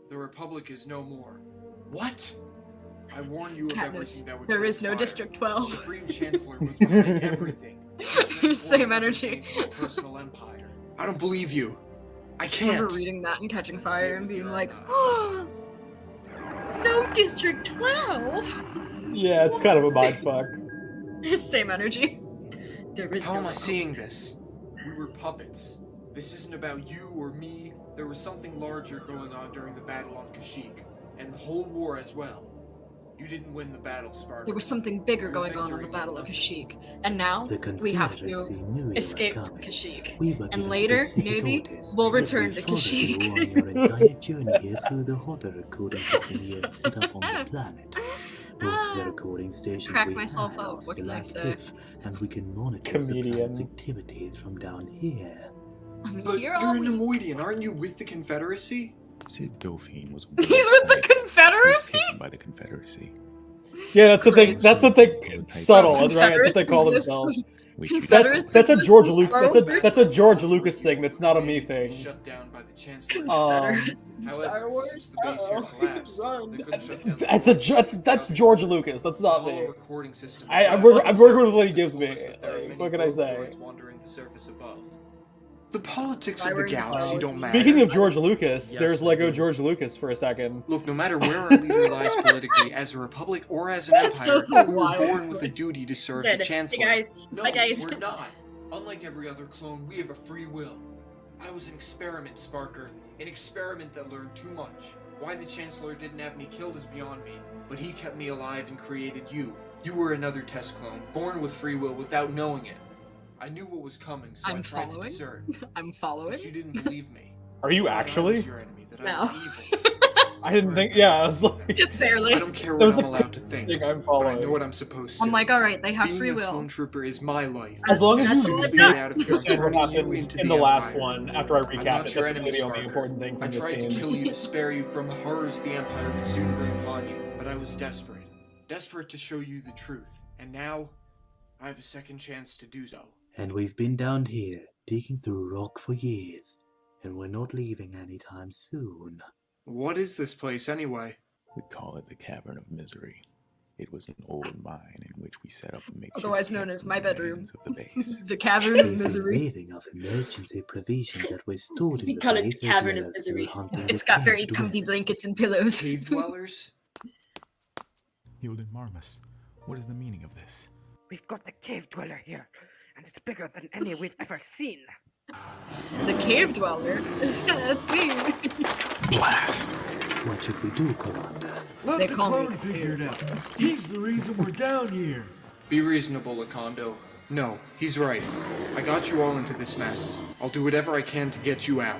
the Republic is no more. What? I warned you of Katniss, everything that would there is no transpire. District 12. The Supreme Chancellor was behind everything. Same energy. Personal empire. I don't believe you. I I can't. remember reading that and Catching Fire and being like, oh, no District 12! Yeah, it's kind of a mind fuck. Same energy. There is How no am I hope. seeing this? We were puppets. This isn't about you or me. There was something larger going on during the battle on Kashyyyk, and the whole war as well. You didn't win the battle, Sparker. There was something bigger Your going on in the victory Battle of was Kashyyyk, and now The we have Confederacy to knew you were escape from coming. Kashyyyk. We were And given later, specific maybe, orders. we'll return We to followed you Kashyyyk. on your entire journey here through the hotter recording system we had set up on the planet. Most of the recording stations Crack we myself have up, are what can I still say? active, and we can monitor the Comedian. planet's activities from down here. I mean, But here you're all a we... Nemoidian, aren't you with the Confederacy? Sid Dauphine was He's with the Confederacy? taken by the Confederacy. Yeah, that's what Crazy. they subtle, right? That's what they call Confederates themselves. Which you Confederates That's a George exist in Lucas. Star Wars? That's a George Lucas thing. That's not a me thing. Shut down by the Chancellor. Confederates in However, Star since Wars? the base here collapsed, Run. they couldn't shut down the That's George Lucas. That's not hollow me. recording system. I'm working with what he gives me. Like, what can I say? Wandering the surface above. The politics Why of were the you galaxy supposed don't to? matter. Speaking of George Lucas, Yes, there's they Lego do. George Lucas for a second. Look, no matter where our leader lies politically, as a republic or as an empire, That's a we were wild born with a choice. duty to serve Said, the "Hey, Chancellor. guys. No, Hi, guys." we're not. Unlike every other clone, we have a free will. I was an experiment, Sparker. An experiment that learned too much. Why the Chancellor didn't have me killed is beyond me, but he kept me alive and created you. You were another test clone, born with free will without knowing it. I knew what was coming, so I I'm tried following. to desert. I'm following. But you didn't believe me. Are you thought I actually? was your enemy, that I No. was evil. I didn't think. Yeah, I was like, Barely. I don't care There what was I'm a allowed to think, thing I'm but I know following. what I'm supposed to. I'm like, alright, they have Being free a will. clone trooper is my life. As long as That's you all As I've soon got. as we get out of here, I'm understand what turning you happened into in the the last Empire. one after I I'm recap not it. your That's enemy, really the only Sparker. important thing I from this tried to scene. kill you to spare you from the horrors the Empire would soon bring upon you, but I was desperate. Desperate to show you the truth. And now, I have a second chance to do so. And we've been down here, digging through rock for years, and we're not leaving anytime soon. What is this place, anyway? We call it the Cavern of Misery. It was an old mine in which we set up a makeshift Otherwise known camp as from my the bedroom. remains of the base. The Cavern of We've been Misery. raving of emergency provisions that were stored in We the call it base, the as Cavern well of as through Misery. hunting It's the got very cave comfy dwellers. blankets and pillows. Cave dwellers? Hilden Marmus, what is the meaning of this? We've got the cave dweller here, and it's bigger than any we've ever seen. The cave dweller? That's me. Blast! What should we do, Commander? Let They the call me clone the figure it cave out. He's the reason we're down here. Be reasonable, Lakondo. No, he's right. I got you all into this mess. I'll do whatever I can to get you out.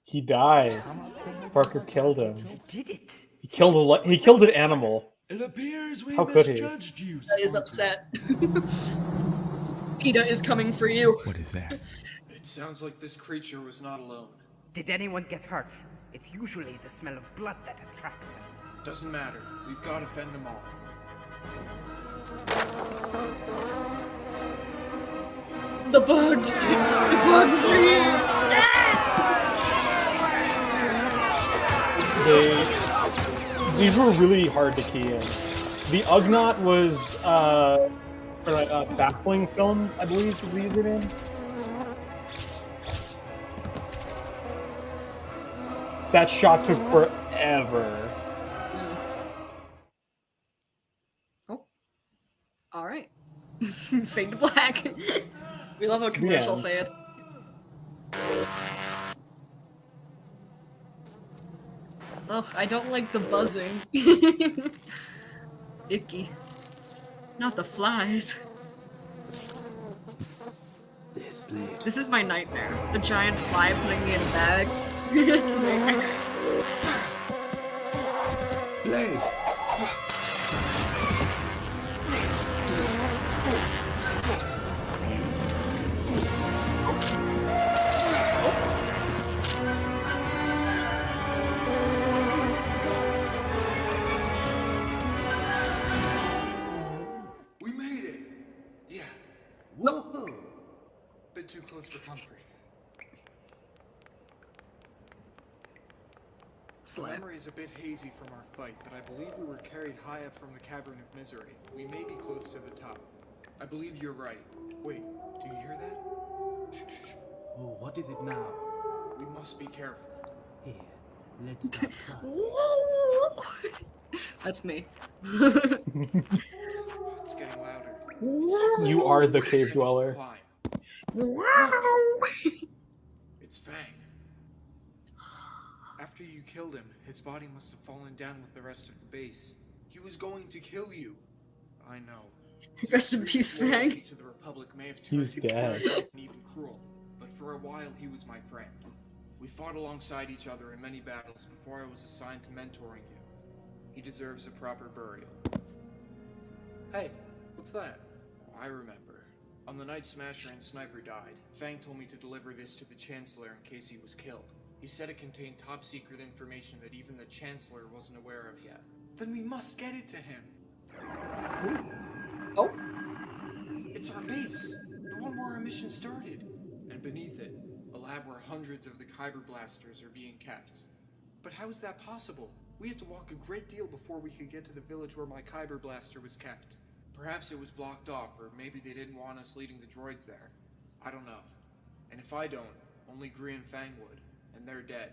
He died. Parker killed him. Did it? He killed an animal. It appears we How could he? misjudged you. That is Sparker. upset. PETA is coming for you. What is that? It sounds like this creature was not alone. Did anyone get hurt? It's usually the smell of blood that attracts them. Doesn't matter. We've got to fend them off. The bugs. The bugs are here. These were really hard to key in. The Ugnaught was for Baffling Films, I believe was the username. That shot took forever. Oh. All right. Fade to black. We love a commercial fade. Ugh, I don't like the buzzing. Icky. Not the flies. There's Blade. This is my nightmare. A giant fly putting me in a bag. It's a nightmare. Blade! We made it! Yeah, Woohoo! bit too close for comfort. The Slap. memory is a bit hazy from our fight, but I believe we were carried high up from the Cavern of Misery. We may be close to the top. I believe you're right. Wait, do you hear that? Shh, shh, shh. Oh, what is it now? We must be careful. Here, let's not try. That's me. It's getting louder. You are the Finish cave the dweller. climb. It's Fang. After you killed him, his body must have fallen down with the rest of the base. He was going to kill you. I know. Rest in peace, Loyalty Fang. to the Republic may have He's turned him dead. arrogant and even cruel, but for a while he was my friend. We fought alongside each other in many battles before I was assigned to mentoring you. He deserves a proper burial. Hey, what's that? Oh, I remember. On the night Smasher and Sniper died, Fang told me to deliver this to the Chancellor in case he was killed. He said it contained top secret information that even the Chancellor wasn't aware of yet. Then we must get it to him. Oh. It's our base, the one where our mission started. And beneath it, a lab where hundreds of the Kyber blasters are being kept. But how is that possible? We had to walk a great deal before we could get to the village where my Kyber blaster was kept. Perhaps it was blocked off, or maybe they didn't want us leading the droids there. I don't know. And if I don't, only Gree and Fang would, and they're dead.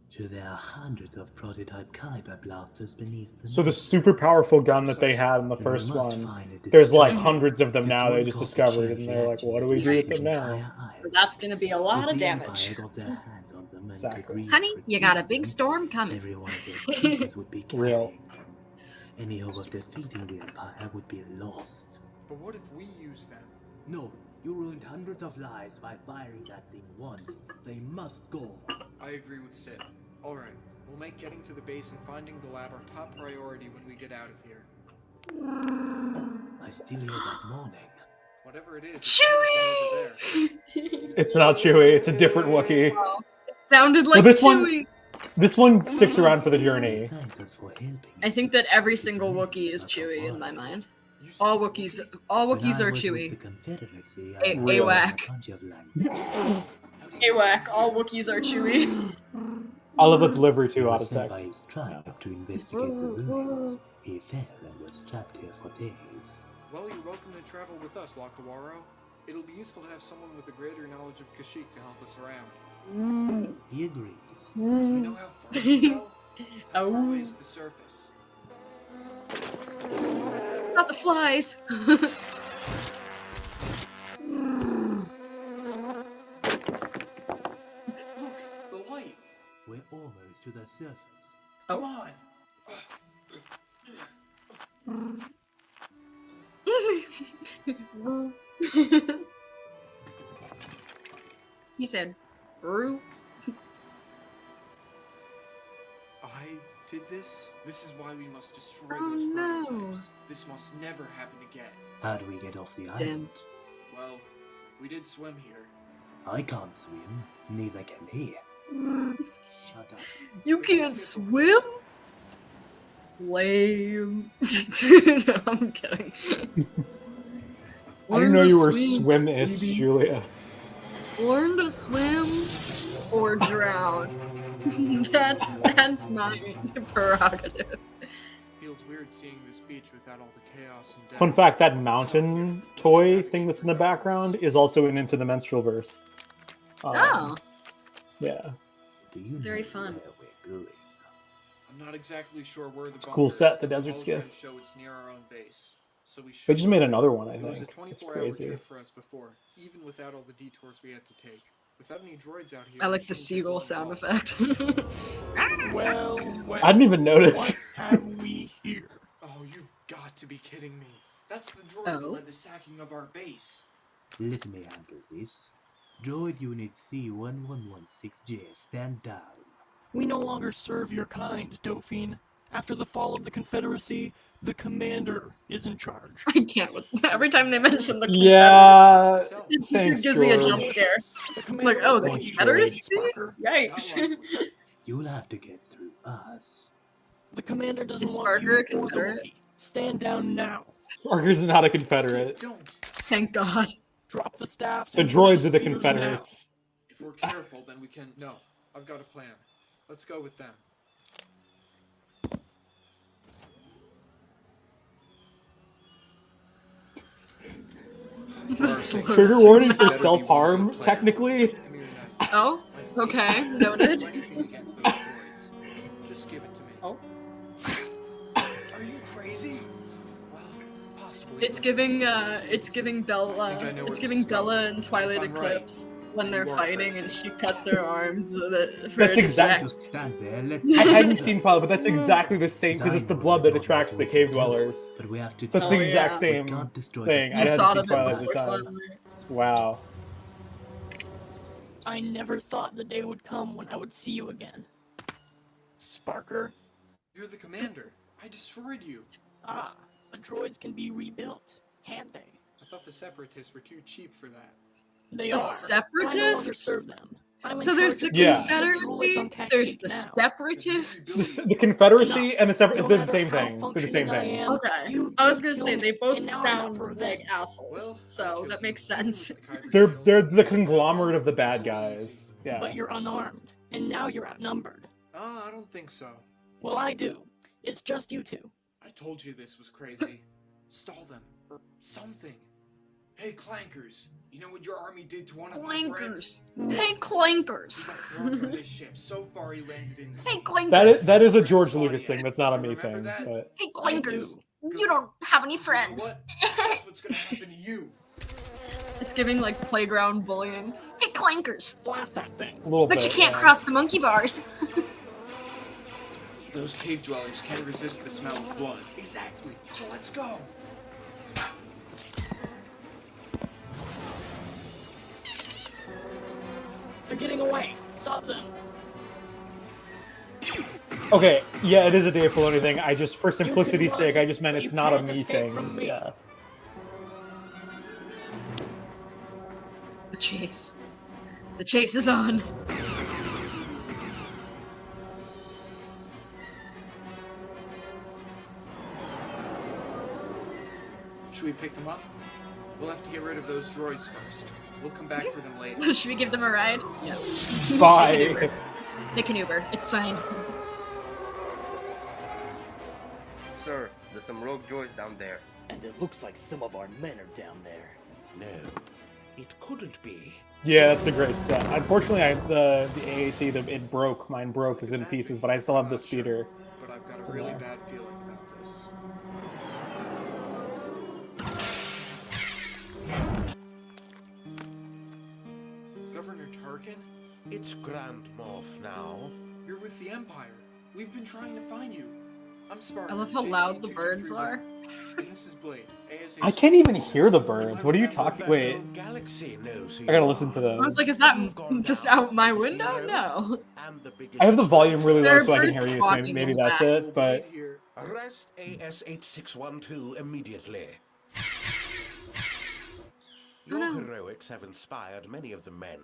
So there are hundreds of prototype Kyber blasters beneath the So the map. super powerful gun that they had in the We first must one, find it there's like destroyed. hundreds of them Just now they one just copper discovered, chip and they're like, what do we do reactivates with them the now? entire island. That's gonna be a lot If of the damage. Empire got their hands on them and Exactly. could reach Honey, you got a produce big them, storm coming. every one of their troopers would be Real. carrying them. Any hope of defeating the Empire would be lost. But what if we use them? No, you ruined hundreds of lives by firing that thing once. They must go. I agree with Sid. Alright, we'll make getting to the base and finding the lab our top priority when we get out of here. I still hear that moaning. Whatever it is, Chewie! It's not Chewie, it's a different Wookiee. Oh, it sounded like Well, this Chewie. This one sticks around for the journey. Thanks us for helping. I think that every single Wookiee is Chewie in my mind. All Wookiees are Chewie. AWAC. AWAC, all Wookiees are Chewie. I love the delivery too, He out was of sent by text. his tribe to investigate the ruins. He fell and was trapped here for days. Well, you're welcome to travel with us, Lakawaro. It'll be useful to have someone with a greater knowledge of Kashyyyk to help us around. He agrees. You know how far you fell? How far away is the surface? Not the flies. Look, the light! We're almost to the surface. Come on! He said, "Roo." I did this? This is why we must destroy Oh, those no. prototypes. This must never happen again. How do we get off the Damn. island? Well, we did swim here. I can't swim. Neither can he. Shut up. You can't swim? Lame. I'm kidding. I didn't know you were Swim, swimist, baby. Julia. Learn to swim or drown. that's my prerogative. Feels weird seeing this beach without all the chaos and death. Fun fact, that mountain toy thing that's in the background is also in Into the Menstrualverse. Oh, Yeah. Do you Very know fun. where we're going? I'm not exactly sure where the a cool bunker set, is, the but desert holograms skiff. show it's near our own base. So we They should just made another one, I It was a think. It's 24-hour crazy. trip for us before, even without all the detours we had to take. Without any droids out here. I we like the shouldn't be seagull going sound wrong. effect. Well, I didn't even notice. what have we here? Oh, you've got to be kidding me. That's the droid Oh. that led the sacking of our base. Let me handle this. Droid Unit C1116J, stand down. We no longer serve your kind, Dauphine. After the fall of the Confederacy, the commander is in charge. I can't with every time they mention the Yeah. Confederacy, Thanks, it gives me a George. jump scare. The I'm like, oh, the Thanks, Confederacy? Sparker. Yikes. You'll have to get through us. The commander doesn't Is want Sparker you a or the Confederate? Wookiee. Stand down now. Parker's not a Confederate. Don't. Thank God. Drop the staffs. The and pull droids are the spears now. Confederates. If we're careful, then we can. No, I've got a plan. Let's go with them. The slow Trigger warning for Better be one self-harm, good plan. technically. Give me your knife. Oh, okay, noted. Do anything against those droids. Just give it to me. Oh. Are you crazy? Well, possibly. It's but giving I think I know where Bella this and is Twilight going. Eclipse. when they're You are fighting crazy. and she cuts her arms with it for That's a exact- Just stand there. Let's. I hadn't seen Twilight, but that's exactly the same because it's the blood that attracts the cave dwellers. But we have to. So it's Oh, the exact yeah. same We can't destroy thing. the I You hadn't thought seen of it Twilight at the before time. Twilight. Wow. I never thought the day would come when I would see you again. Sparker. You're the commander. I destroyed you. Ah, the droids can be rebuilt, can't they? I thought the Separatists were too cheap for that. They The are. Separatists? I no longer serve them. I'm So in there's charge the of Yeah. droids on Confederacy, Kashyyyk there's the now. Separatists. The Confederacy and the No Separate, they're the matter same how thing. They're the same functioning I thing. am, Okay, you I was did gonna kill say me, they both and now I'm out sound for like revenge. assholes, so that makes you sense. with the Kyber They're shields. they're the conglomerate of the bad guys. Yeah. But you're unarmed, and now you're outnumbered. I don't think so. Well, I do. It's just you two. I told you this was crazy. Stall them, or something. Hey, Clankers, you know what your army did to one of my friends? Clankers. Hey, clankers. He got thrown from this ship so far he landed in the sea. Hey, clankers. That is a George Lucas thing. That's not a me Remember thing. that? But Hey, clankers. You don't have any You know friends. what? That's what's gonna happen to you. It's giving like playground bullying. Hey, clankers. Blast that thing. a little But bit. you can't yeah. cross the monkey bars. Those cave dwellers can't resist the smell of blood. Exactly. So let's go. They're getting away. Stop them. Okay, yeah, it is a Dave Filoni thing. I just, for simplicity's run, sake, I just meant but it's you not a can't me escape from thing. me. Yeah. The chase. The chase is on. Should we pick them up? We'll have to get rid of those droids first. We'll come back for them later. Should we give them a ride? No. Bye. They can Uber. It's fine. Sir, there's some rogue droids down there. And it looks like some of our men are down there. No, it couldn't be. Yeah, that's a great set. Unfortunately, the AAT, it broke. Mine broke, is in pieces, but I still have the speeder. But I've got a really bad feeling about this. Governor Tarkin? It's Grand Moff now. You're with the Empire. We've been trying to find you. I'm Spartan. I love how loud the birds are. And this is Blade. ASH. I can't even hear the birds. What are you talking? Wait, Galaxy knows who I gotta you listen are. for I was those. like, is that just out my window? No. And the biggest I have the volume really There low are so I can birds hear you. So talking maybe in the that's back. it. But Arrest AS-8612 immediately. Your no. heroics have inspired many of the men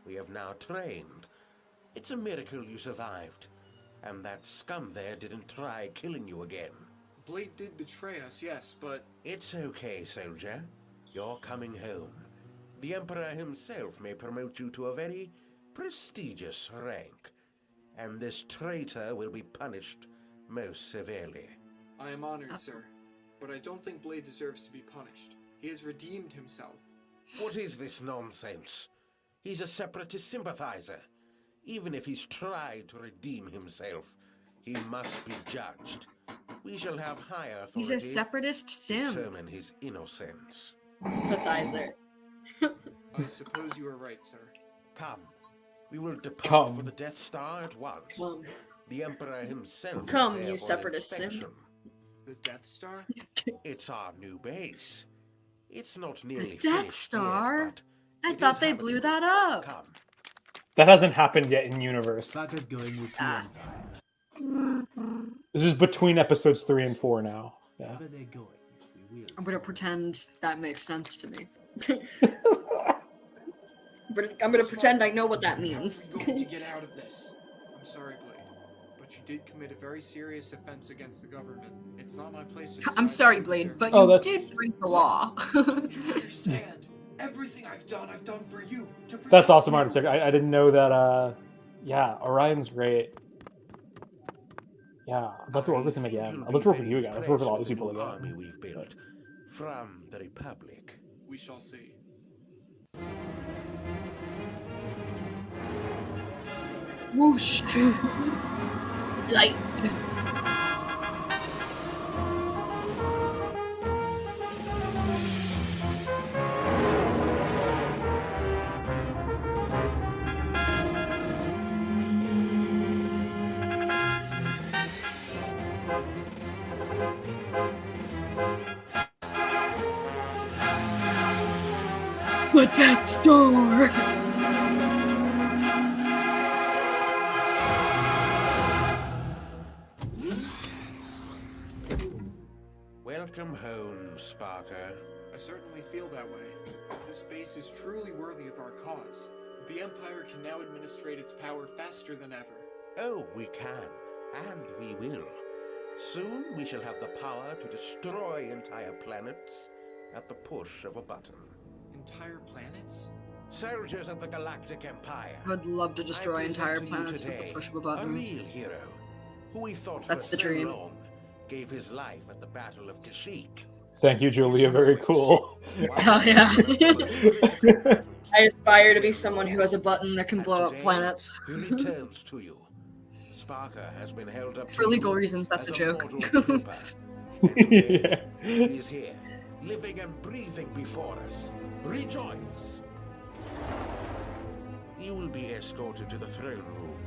we have now trained. It's a miracle you survived, and that scum there didn't try killing you again. Blade did betray us, yes, but It's okay, soldier. You're coming home. The Emperor himself may promote you to a very prestigious rank, and this traitor will be punished most severely. I am honored, sir. But I don't think Blade deserves to be punished. He has redeemed himself. What is this nonsense? He's a separatist sympathizer. Even if he's tried to redeem himself, he must be judged. We shall have higher authority He's a separatist sim. determine his innocence. Sympathizer. I suppose you are right, sir. Come. We will depart Come. for the Death Star at once. Come. The Emperor himself is Come, there you for separatist simp. inspection. The Death Star? It's our new base. It's not nearly Death finished Star? yet, I it thought is they happening. blew that up. Come. that hasn't happened yet in universe. Sokka's going with the Empire. This is between episodes 3 and 4 now. Yeah. Wherever they're going, we will. I'm gonna pretend that makes sense to me. But I'm gonna pretend I know what that means. How are we going to get out of this? I'm sorry, Blade, but you did commit a very serious offense against the government. It's not my place to I'm decide sorry, what you Blade, deserve. but Oh, you that's- did break the law. Don't you understand? Everything I've done for you. To That's protect awesome, you. Arctic. I didn't know that. Yeah, Orion's great. Yeah, I'd love to work with him again. I'd love to work with you again. I'd love to work with all these people Army again. we've built from the Republic. We shall see. Whoosh. Lights. The Death Star! Welcome home, Sparker. I certainly feel that way. This base is truly worthy of our cause. The Empire can now administrate its power faster than ever. Oh, we can. And we will. Soon we shall have the power to destroy entire planets at the push of a button. Entire planets? Soldiers of the Galactic Empire. I would love to destroy I entire present to you planets with the today push of a A real real hero, who we thought That's for the so dream. long gave his life at the Battle of Kashyyyk. Thank you, Julia. Very cool. Oh yeah. I aspire to be someone who has a button that can blow up Today, planets. he returns to you. Sparker has been held up For to legal you reasons, that's as a joke. mortal trooper. And today, he is here, living and breathing before us. Rejoice! You will be escorted to the throne room.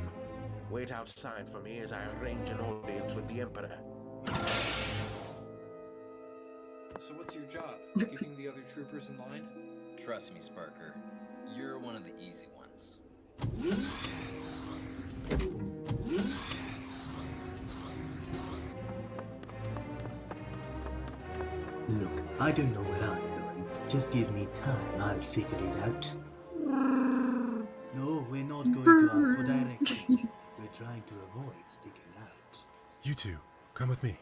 Wait outside for me as I arrange an audience with the Emperor. So what's your job? Keeping the other troopers in line? Trust me, Sparker. You're one of the easy ones. Look, I don't know where I'm going. Just give me time, I'll figure it out. No, we're not going to ask for directions. We're trying to avoid sticking out. You two, come with me.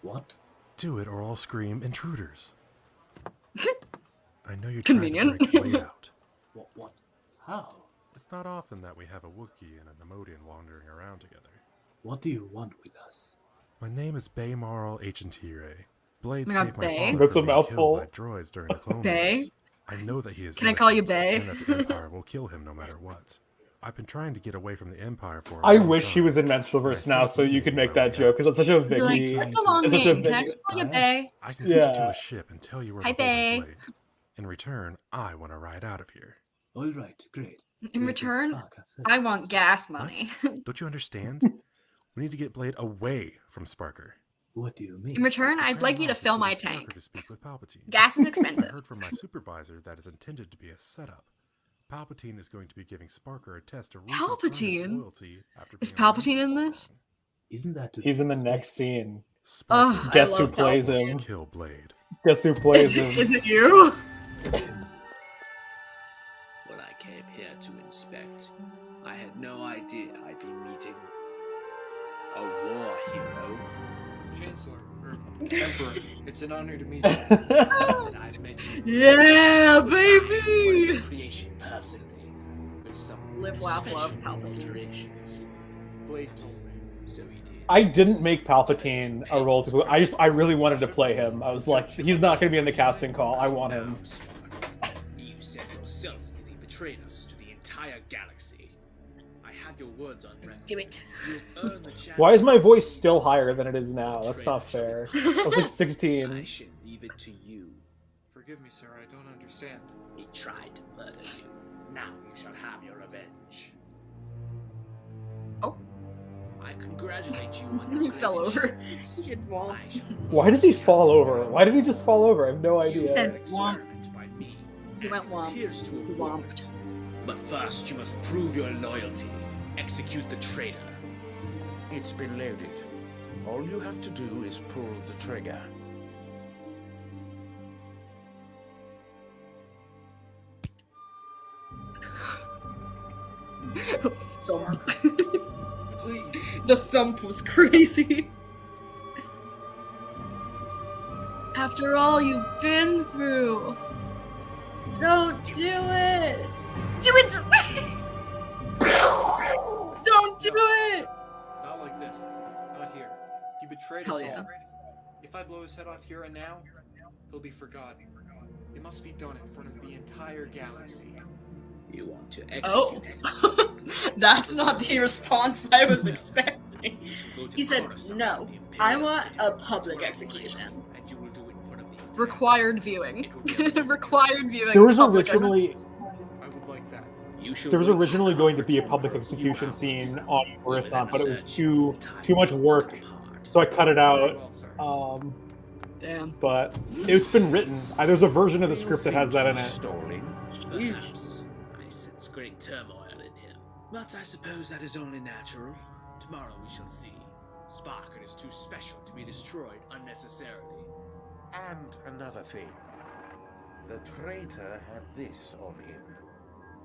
What? Do it or I'll scream intruders. I know you're Convenient. trying to break Blade out. What? How? It's not often that we have a Wookiee and an Emodian wandering around together. What do you want with us? My name is Bay Marl Ray. Blade Oh my God, saved my Bay? father That's a from being mouthful. killed by droids during the Clone Bay? Wars. I know that he is Can I call you innocent, Bay? and that the Empire will kill him no matter what. I've been trying to get away from the Empire for a I long wish he time. was in Menstrualverse now, so you could make that joke, because it's such a Be like, Vicky. what's a long it's such a name? Can I Vicky- just call you Bay? I can get you to Yeah. a ship and tell you where Hi, the Holy Bay. Blade. In return, I want to ride out of here. All right, great. In return, I want gas money. Don't you understand? We need to get Blade away from Sparker. What do you mean? In return, I'd like you to fill my Sparker tank. to speak with Palpatine. Gas is I expensive. heard from my supervisor that is intended to be a setup. Palpatine is going to be giving Sparker a test to reconfirm his Palpatine? loyalty after Is being around Palpatine for in so this? long. Isn't that He's in the next scene. Sparker Ugh, Guess I who love plays Palpatine. him? kill Blade. Guess who plays him? Is it you? When I came here to inspect, I had no idea I'd be meeting a war hero. Chancellor, or Emperor, it's an honor to meet you. And I've mentioned Yeah, baby! creation personally, with some Live, laugh, love, special Palpatine. alterations. Blade told me. So he did. I didn't make Palpatine a role to. I really wanted to play him. I was like, he's not going to be in the casting call. I want him. You said yourself that he betrayed us to the entire galaxy. I have your words on record. Do it. You've earned the chance. Why is my voice still higher than it is now? That's not fair. I was like 16. I should leave it to you. Forgive me, sir, I don't understand. He tried to murder you. Now you shall have your revenge. Oh. I congratulate you on your He fell great over. achievements. He did wall. I shall Why does he fall over? Why did he just fall over? I have no idea. He said womp. experiment by me. He went womp. Appears to have He worked. womped. But first you must prove your loyalty. Execute the traitor. It's been loaded. All you have to do is pull the trigger. Thump. Please. The thump was crazy. After all you've been through, don't do it. Do it. Don't do it. Not like this. Not here. He betrayed Hell us yeah. all. If I blow his head off here and now, he'll be forgotten. It must be done in front of the entire galaxy. You want to Oh. execute That's not the response I was expecting. He said, no, I want a public execution. and you will do it in front of the Required viewing. Required viewing. There was public originally I would like that. You should there was work originally going to be a for public 2 execution hours. scene on Coruscant, but it was Even too an much work, hard. so I cut it Very out. well, sir. Damn. But it's been written. There's a version of the script that has that in it. Perhaps. I sense great turmoil in him. But I suppose that is only natural. Tomorrow we shall see. Sparker is too special to be destroyed unnecessarily. And another thing. The traitor had this on him.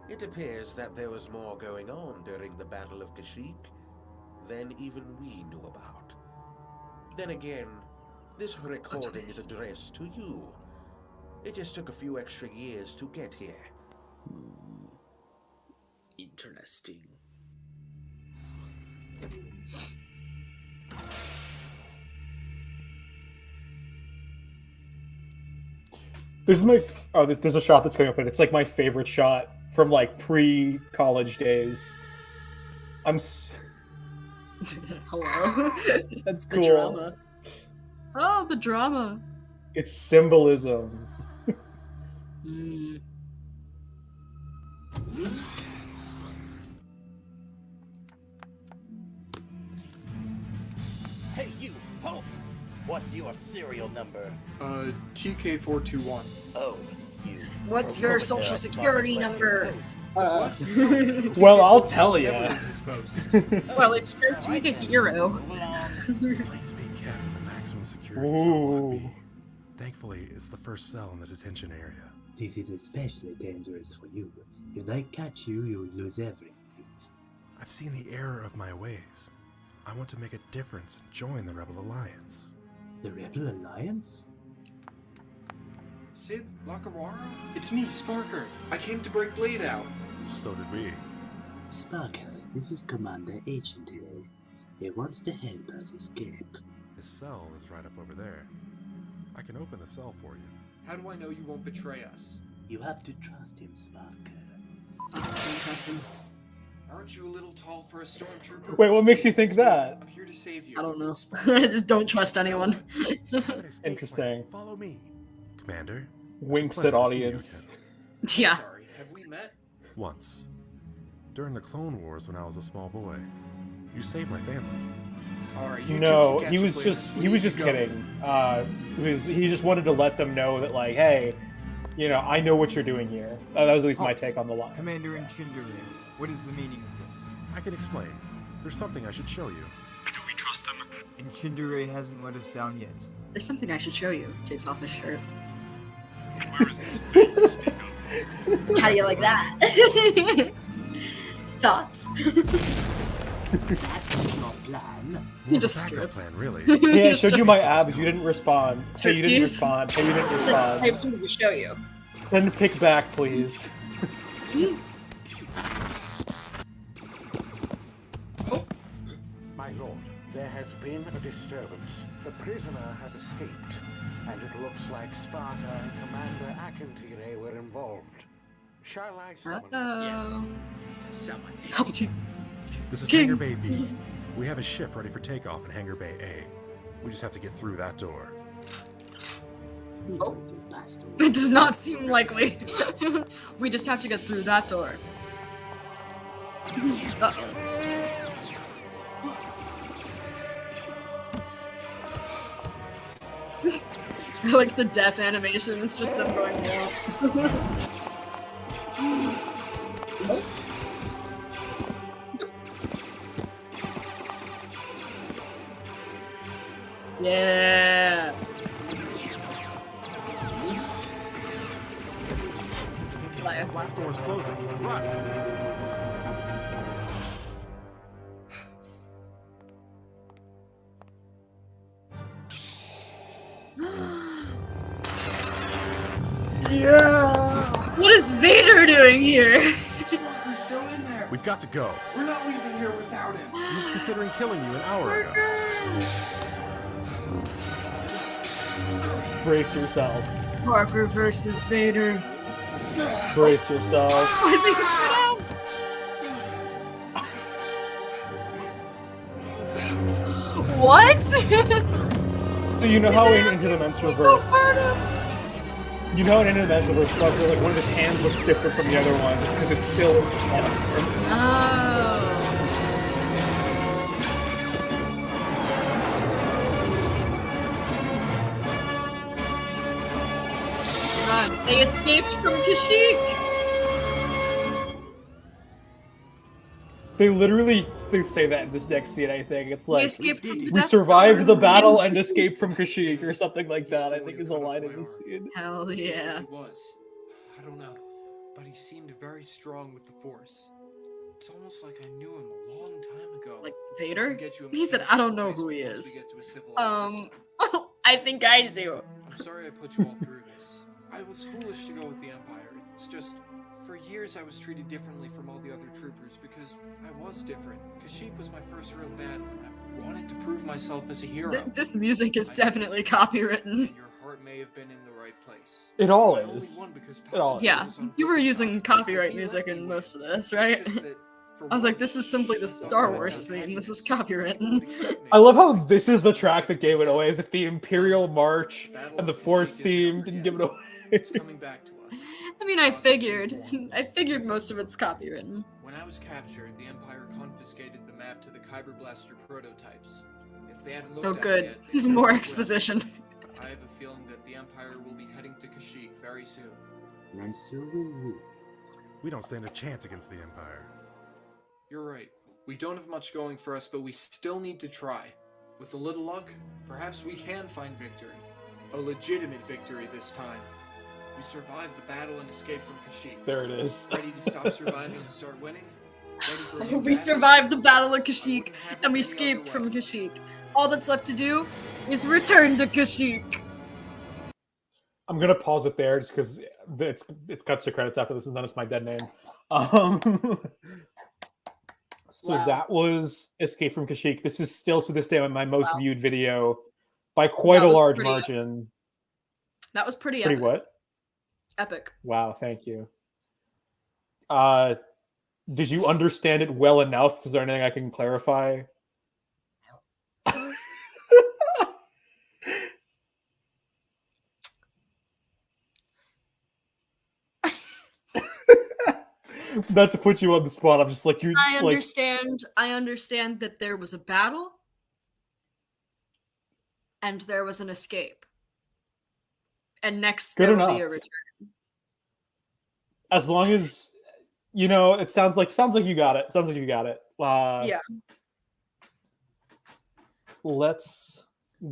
It appears that there was more going on during the Battle of Kashyyyk than even we knew about. Then again, this recording is addressed to you. It just took a few extra years to get here. Interesting. This is my there's a shot that's coming up, and it's like my favorite shot from like pre-college days. Hello. That's The cool. drama. Oh, the drama. It's symbolism. Hey, you, halt! What's your serial number? TK421. Oh, it's you. What's your social security number? Well, I'll tell you. Well, it starts with a 0. Please be kept in the maximum security cell block B. Thankfully, it's the first cell in the detention area. This is especially dangerous for you. If they catch you, you'll lose everything. I've seen the error of my ways. I want to make a difference and join the Rebel Alliance. The Rebel Alliance? Sid, Lakawara? It's me, Sparker. I came to break Blade out. So did we. Sparker, this is Commander Agent today. He wants to help us escape. His cell is right up over there. I can open the cell for you. How do I know you won't betray us? You have to trust him, Sparker. Don't trust him. Aren't you a little tall for a stormtrooper? Wait, what makes you think that? I'm here to save you. I don't know. I just don't trust anyone. Interesting. Follow me, Commander. Winks at audience. Yeah. Sorry, have we met? Once. During the Clone Wars when I was a small boy. You saved my family. Alright, you No, two can he catch was up just later. he was We just need to go. kidding. He just wanted to let them know that, like, hey, you know, I know what you're doing here. That was at least my take on the line. Commander Inchindere, what is the meaning of this? I can explain. There's something I should show you. Do we trust them? Inchindere hasn't let us down yet. There's something I should show you. Takes off his shirt. Where is this thing you speak of? How do you like that? Thoughts? That was your plan. He just Backup strips. plan, really. Hey, I showed you my abs. You didn't respond. Hey, you didn't Striptease? respond. Hey, you didn't It's like, I have respond. something to show you. Send a pic back, please. My lord, there has been a disturbance. The prisoner has escaped, and it looks like Sparker and Commander Akintire were involved. Shall I summon? Uh-oh. Someone. Palpatine. This is King. Hangar Bay B. We have a ship ready for takeoff in Hangar Bay A. We just have to get through that door. We will get past all It does not seem likely. We just have to get through that door. Uh-oh. I like the death animation, it's just them going Yeah. The blast door is closing. Run! Yeah. What is Vader doing here? Sparker's still in there. We've got to go. We're not leaving here without him. He was considering killing you an hour ago. Brace yourself. Parker versus Vader. Brace yourself. Why is he upside down? What? So you know how in Into the Menstrualverse, you know in Into the Menstrualverse, Sparker, like one of his hands looks different from the other one because it's still. Oh. They escaped from Kashyyyk. They say that in this next scene. I think it's They like escaped from the we Death Star survived the and battle made and Kashyyyk. escaped from Kashyyyk or something like that. I think is a line in the scene. Hell yeah. He was. I don't know, but he seemed very strong with the Force. It's almost like I knew him a long time ago. Like Vader? Get you a He said, mechanical I don't know device who he once is. we get to a civilized system. I think I do. I'm sorry I put you all through this. I was foolish to go with the Empire. It's just, for years I was treated differently from all the other troopers because I was different. Kashyyyk was my first real battle, and I wanted to prove myself as a hero. This music is definitely copywritten. Your heart may have been in the right place. It all I only is. won because It all Yeah, is. you were using copyright music in most of this, right? I was like, this is simply the Star Wars theme. This is copywritten. I love how this is the track that gave it away, as if the Imperial March and the Force theme didn't give it away. It's coming back to us. I mean, I figured most of it's copywritten. When I was captured, the Empire confiscated the map to the Kyber Blaster prototypes. If they haven't looked Oh, at good. it yet, they More certainly will. exposition. I have a feeling that the Empire will be heading to Kashyyyk very soon. And so will we. We don't stand a chance against the Empire. You're right. We don't have much going for us, but we still need to try. With a little luck, perhaps we can find victory. A legitimate victory this time. We survived the battle and escaped from Kashyyyk. There it is. Ready to stop surviving and start winning? Ready for a new We battle? survived the Battle of Kashyyyk, and we escaped from Kashyyyk. All that's left to do is return to Kashyyyk. I'm gonna pause it there just because it's cuts to credits after this, and then it's my dead name. So Wow. that was Escape from Kashyyyk. This is still to this day my most Wow. viewed video by quite That a was large pretty margin. That was pretty Pretty epic. what? Epic. Wow, thank you. Did you understand it well enough? Is there anything I can clarify? Not to put you on the spot, I'm just like you. I Like, understand that there was a battle and there was an escape. And next Good there will be enough. a return. as long as it sounds like you got it. Sounds like you got it. Yeah. Let's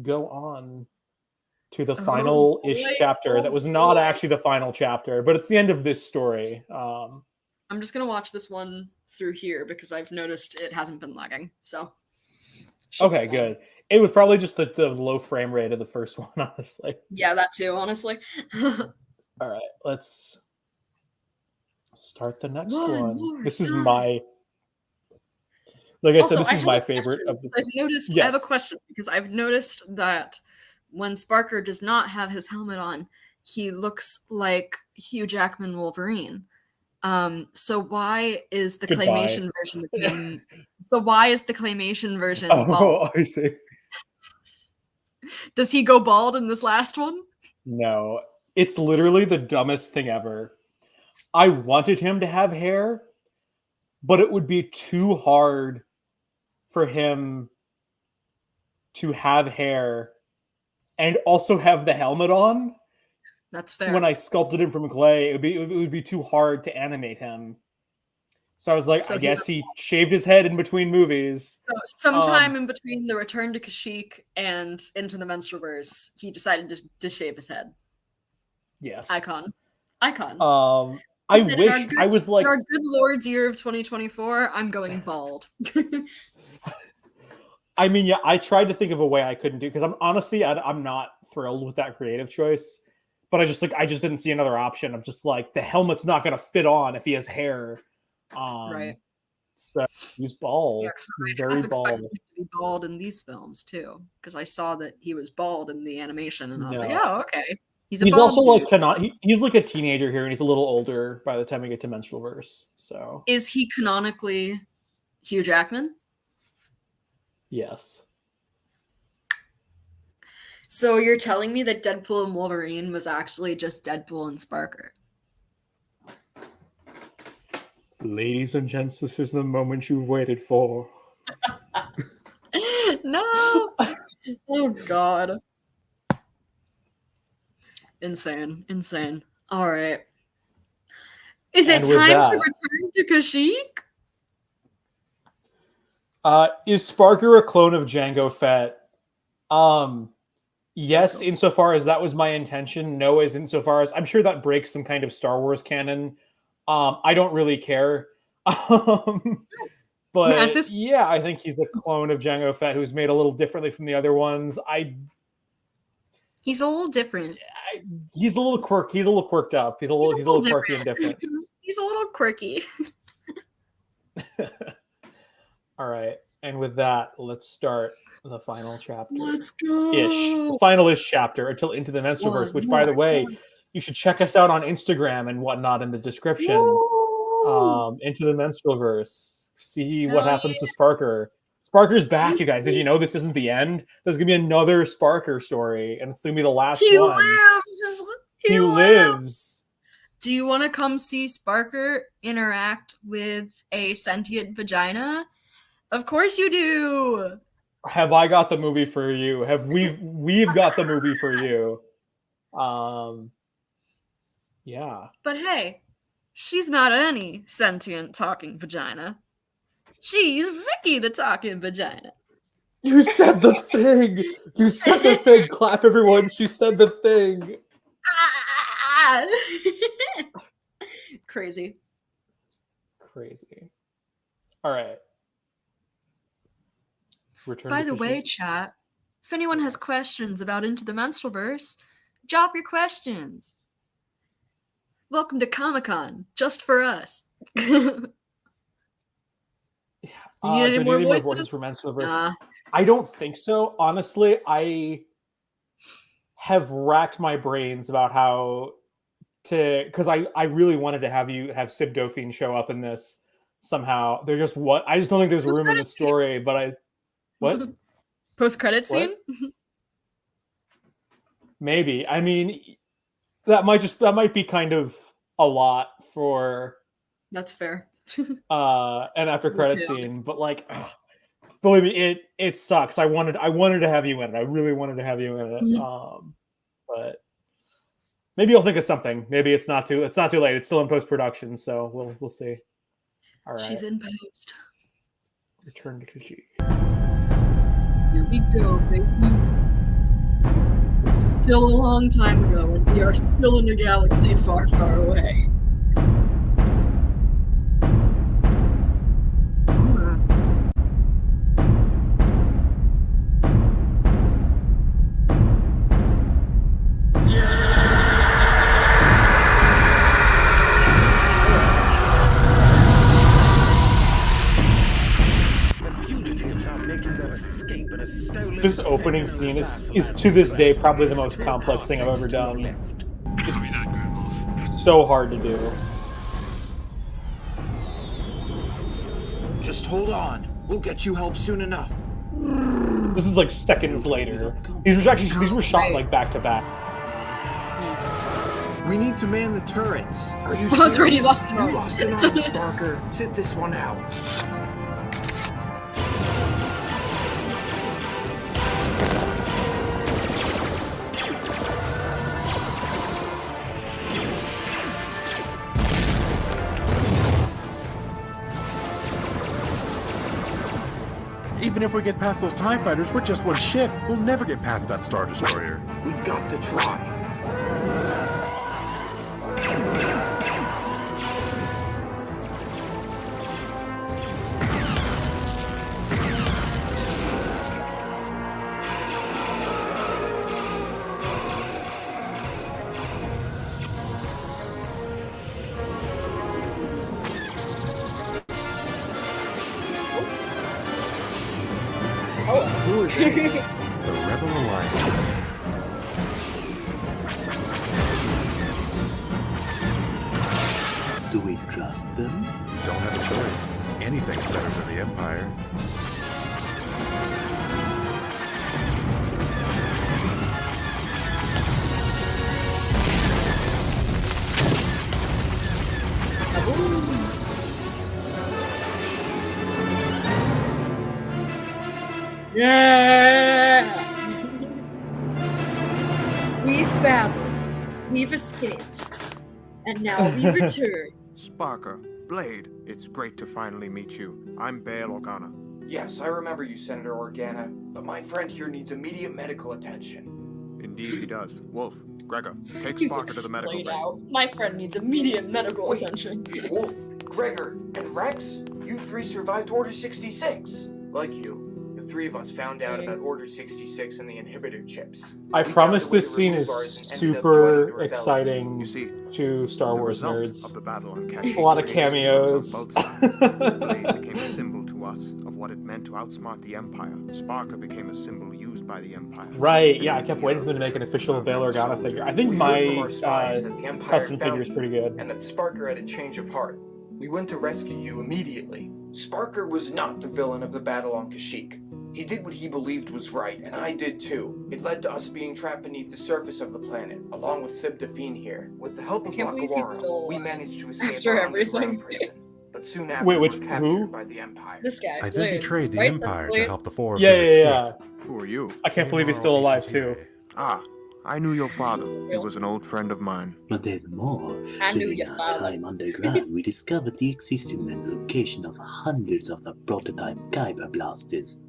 go on to the final-ish boy, chapter. oh That was not boy. actually the final chapter, but it's the end of this story. I'm just gonna watch this one through here because I've noticed it hasn't been lagging. So should be Okay, fine. good. It was probably just the low frame rate of the first one, honestly. Yeah, that too, honestly. All right, let's start the next One one. more This is time. my, like I Also, said, this is have my a favorite question, of the. because I've noticed. I have a Yes. question because I've noticed that when Sparker does not have his helmet on, he looks like Hugh Jackman Wolverine. So why is the Goodbye. claymation version of him? So why is the claymation version Oh, bald? I see. Does he go bald in this last one? No, it's literally the dumbest thing ever. I wanted him to have hair, but it would be too hard for him to have hair and also have the helmet on. That's fair. When I sculpted him from clay, it would be too hard to animate him. So I was like, So I he guess he shaved his head in between movies. So sometime in between the return to Kashyyyk and Into the Menstrualverse, he decided to shave his head. Yes. Icon. I Listen, in our wish I was like, in our good Lord's year of 2024, I'm going bald. I mean, yeah, I tried to think of a way I couldn't do, because I'm not thrilled with that creative choice. But I just didn't see another option of just like the helmet's not going to fit on if he has hair. Right. So he's bald. Yeah, 'cause He's I very half expected bald. him to be bald in these films too, because I saw that he was bald in the animation, and I was like, No. oh, okay. He's a He's bald also like dude. he's like a teenager here, and he's a little older by the time we get to Menstrualverse. So Is he canonically Hugh Jackman? yes. So you're telling me that Deadpool and Wolverine was actually just Deadpool and Sparker? Ladies and gents, this is the moment you've waited for. No. Oh God. Insane. All right. Is And it with time to that- return to Kashyyyk? Is Sparker a clone of Jango Fett? Yes, insofar as that was my intention. No, as insofar as I'm sure that breaks some kind of Star Wars canon. I don't really care. But yeah, I think he's a clone of Jango Fett who's made a little differently from the other ones. He's a little different. He's a little quirky. He's a little quirked up. He's a little quirky and different. He's a little quirky. All right, and with that, let's start the final chapter. Let's go. The final-ish chapter until Into the Menstrualverse, which, by the way, you should check us out on Instagram and whatnot in the description. Into the Menstrualverse. See what happens to Sparker. Sparker's back, you guys. Did you know this isn't the end? There's gonna be another Sparker story, and it's gonna be the last one. He lives. Do you want to come see Sparker interact with a sentient vagina? Of course you do. Have I got the movie for you? We've got the movie for you. Yeah. But hey, she's not any sentient talking vagina. She's Vicky the talking vagina. You said the thing. You said the thing. Clap, everyone. She said the thing. Crazy. All right. By the way, chat, if anyone has questions about Into the Menstrualverse, drop your questions. Welcome to Comic-Con, just for us. You need any more voices for Menstrualverse? I don't think so. Honestly, I have racked my brains about how to, because I really wanted to have Sib Dauphine show up in this somehow. I just don't think there's room in the story, but what? Post-credit scene? Maybe. I mean, that might be kind of a lot for. That's fair. An after credit scene, but like, believe me, it sucks. I wanted to have you in it. I really wanted to have you in it. But maybe you'll think of something. Maybe it's not too late. It's still in post production, so we'll see. All right. She's in post. Return to Kashyyyk. Here we go, baby. Still a long time ago, and we are still in a galaxy far, far away. This opening scene is to this day probably the most complex thing I've ever done. It's so hard to do. Just hold on. We'll get you help soon enough. This is like seconds later. These were shot like back to back. We need to man the turrets. Are you Oh, it's already serious? lost an arm. You lost an arm, Sparker. Sit this one out. Even if we get past those TIE fighters, we're just one ship. We'll never get past that Star Destroyer. We've got to try. Who is it? The Rebel Alliance. Do we trust them? We don't have a choice. Anything's better than the Empire. Yeah! We've battled. We've escaped. And now we return. Sparker, Blade, it's great to finally meet you. I'm Bail Organa. Yes, I remember you, Senator Organa, but my friend here needs immediate medical attention. Indeed he does. Wolf, Gregor, take He's Sparker to the medical splayed bay. out. My friend needs immediate medical attention. Wolf, Gregor, and Rex, you three survived Order 66. Like you, the three of us found out about Order 66 and the inhibitor chips. I We promise found a way this to scene remove is ours and ended up super joining the rebellion. exciting You see, to Star the Wars result nerds. of the battle on Kashyyyk A lot of created heroes cameos. on both sides. Blade became a symbol to us of what it meant to outsmart the Empire. Sparker became a symbol used by the Empire. Right, yeah, I kept waiting for them to make an official Bail Organa figure. I think We my heard from our spies that the Empire custom found figure is pretty good. and that Sparker had a change of heart. We went to rescue you immediately. Sparker was not the villain of the battle on Kashyyyk. He did what he believed was right, and I did too. It led to us being trapped beneath the surface of the planet, along with Sib Define here. With the help of can't believe he's Makawara, still we alive managed to escape after our everything. underground prison. But soon after, Wait, we which- were captured who? by the Empire. This guy. I Blade, then betrayed the right? Empire That's to Blade? help the four of Yeah, them yeah, escape. yeah. Who are you? I can't believe he's still alive too. Ah, I knew your father. He was an old friend of mine. But there's more. I knew During your our father. time underground, we discovered the existence and location of hundreds of the prototype Kyber blasters.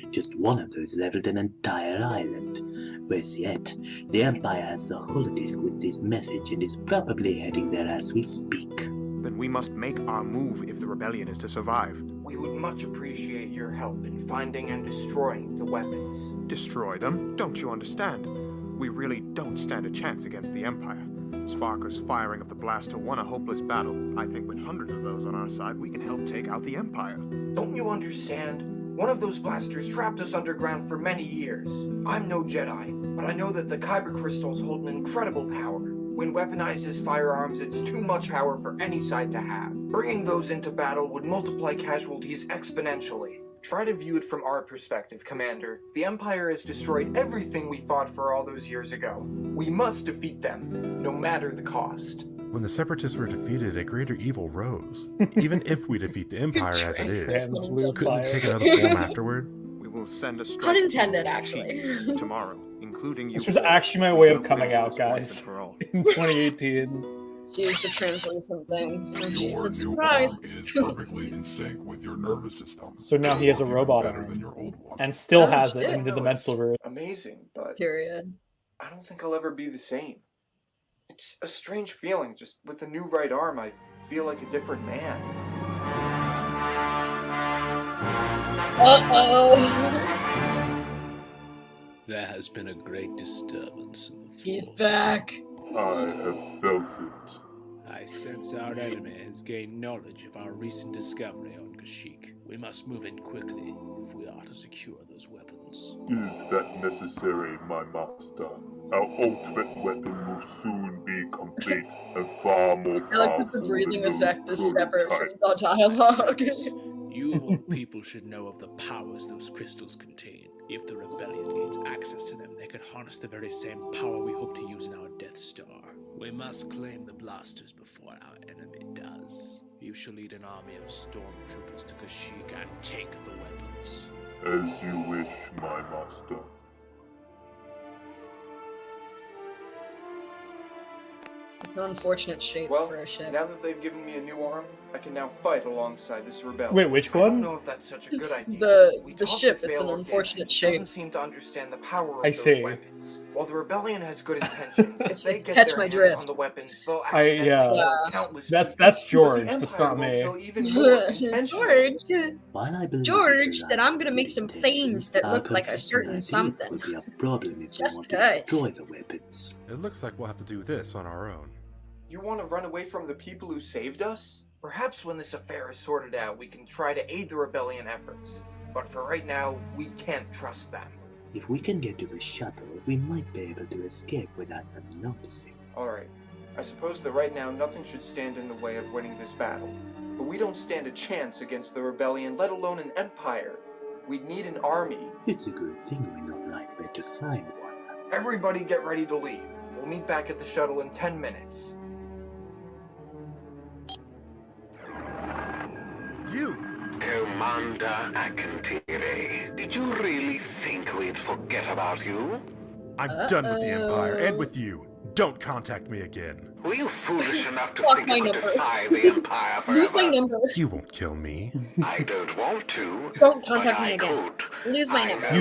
Just one of those leveled an entire island. Worse yet, the Empire has the holodisk with this message and is probably heading there as we speak. Then we must make our move if the rebellion is to survive. We would much appreciate your help in finding and destroying the weapons. Destroy them? Don't you understand? We really don't stand a chance against the Empire. Sparker's firing of the blaster won a hopeless battle. I think with hundreds of those on our side, we can help take out the Empire. Don't you understand? One of those blasters trapped us underground for many years. I'm no Jedi, but I know that the Kyber crystals hold an incredible power. When weaponized as firearms, it's too much power for any side to have. Bringing those into battle would multiply casualties exponentially. Try to view it from our perspective, Commander. The Empire has destroyed everything we fought for all those years ago. We must defeat them, no matter the cost. When the Separatists were defeated, a greater evil rose. Even if we defeat the Empire as it is, couldn't it take another form afterward? We will send a strike Pun team intended, to actually. Kashyyyk tomorrow, including you. This was actually my way of We'll coming finish out, this once guys. and for all. In 2018. She used to translate something. And she Your said, new surprise. arm is perfectly in sync with your nervous system. So now he has a robot Better arm. than your old one. And still Oh, has it shit. into the No, it's Menstrualverse. amazing, but Period. I don't think I'll ever be the same. It's a strange feeling. Just with the new right arm, I feel like a different man. Uh-oh. There has been a great disturbance in the He's back. I have felt it. I sense our enemy has gained knowledge of our recent discovery on Kashyyyk. We must move in quickly if we are to secure those weapons. Is that necessary, my master? Our ultimate weapon will soon be complete and far more I like powerful that the breathing than effect those is separate from prototypes. the dialogue. You of all people should know of the powers those crystals contain. If the rebellion gains access to them, they could harness the very same power we hope to use in our Death Star. We must claim the blasters before our enemy does. You shall lead an army of stormtroopers to Kashyyyk and take the weapons. As you wish, my master. It's an unfortunate shape Well, for a ship. now that they've given me a new arm, I can now fight alongside this rebellion. Wait, which I don't one? know if that's such a good idea. The talked ship, with it's an Bail Organa, unfortunate he shape. doesn't seem to understand the power of I those see. weapons. While the rebellion has good intentions, if they get Catch their my hands drift. on the weapons, they'll I accidentally yeah. kill countless That's people. that's But George. the That's Empire not will me. kill even more intentionally. George. While I believe George this said, alliance I'm has gonna make good some intentions, things that our look like a conflicting certain ideas something. would be a problem if Just we want to cut. destroy the weapons. It looks like we'll have to do this on our own. You want to run away from the people who saved us? Perhaps when this affair is sorted out, we can try to aid the rebellion efforts. But for right now, we can't trust them. If we can get to the shuttle, we might be able to escape without them noticing. Alright, I suppose that right now nothing should stand in the way of winning this battle. But we don't stand a chance against the rebellion, let alone an empire. We'd need an army. It's a good thing we know right where to find one. Everybody get ready to leave. We'll meet back at the shuttle in 10 minutes. You! Commander Akantiri, did you really think we'd forget about you? I'm done with the Empire and with you. Don't contact me again. Were you foolish enough to Block think my you could number. defy the Empire forever? Lose my number. You won't kill me. I don't want to. Don't contact but me I again. could. Lose my number.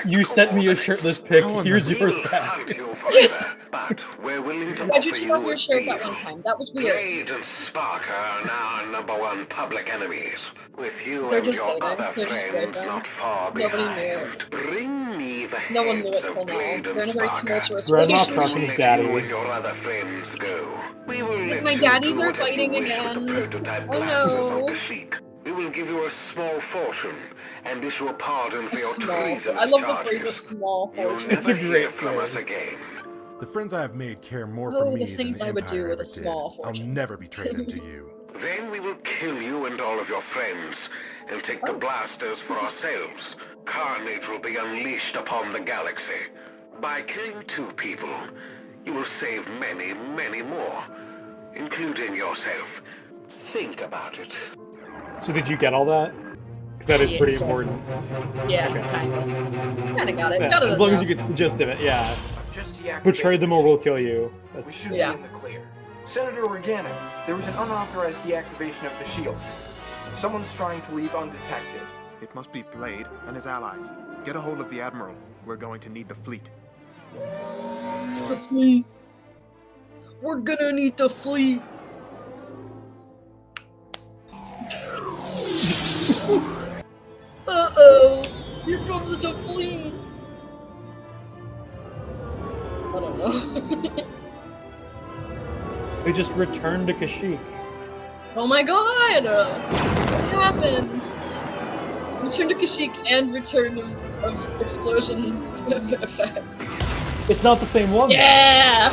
You sent me a shirtless pic. Here's yours back. Hunt you forever, but we're willing to Why'd you offer take you off your a shirt deal. that one time? That was weird. Blade and Sparker are now our #1 public enemies. With you They're and just your dating. other They're just friends boyfriends. not far Nobody knew behind. it. Bring me the No one knew heads it of till now. Blade They're in and a very Sparker. tumultuous Dreadnought relationship. talking We'll to let Daddy. you and your other friends go. We will let My you daddies do are whatever fighting you wish with the again. prototype Oh blasters on no. Kashyyyk. We will give you a small fortune and issue a pardon for A your small. treasonous I love the charges. phrase "a small You'll fortune." never It's a great hear from us phrase. again. The friends I have made care more Oh, for me the than things the I would Empire do with ever a small did. fortune. I'll never betray them to you. Then we will kill you and all of your friends and take the blasters for ourselves. Carnage will be unleashed upon the galaxy. By killing 2 people, you will save many, many more, including yourself. Think about it. So did you get all that? Because that is Yeah, pretty sort of. important. Yeah, Okay. kinda got it. Yeah, Got it as long as enough. you get the gist of it, yeah. Just deactivate Betray them or we'll kill you. We That's should Yeah. be in the clear. Senator Organic, there was an unauthorized deactivation of the shields. Someone's trying to leave undetected. It must be Blade and his allies. Get a hold of the Admiral. We're going to need the fleet. The fleet. We're gonna need the fleet. Uh-oh. Here comes the fleet. I don't know. They just returned to Kashyyyk. Oh my god! What happened? Return to Kashyyyk and return of explosion effects. It's not the same one. Yeah!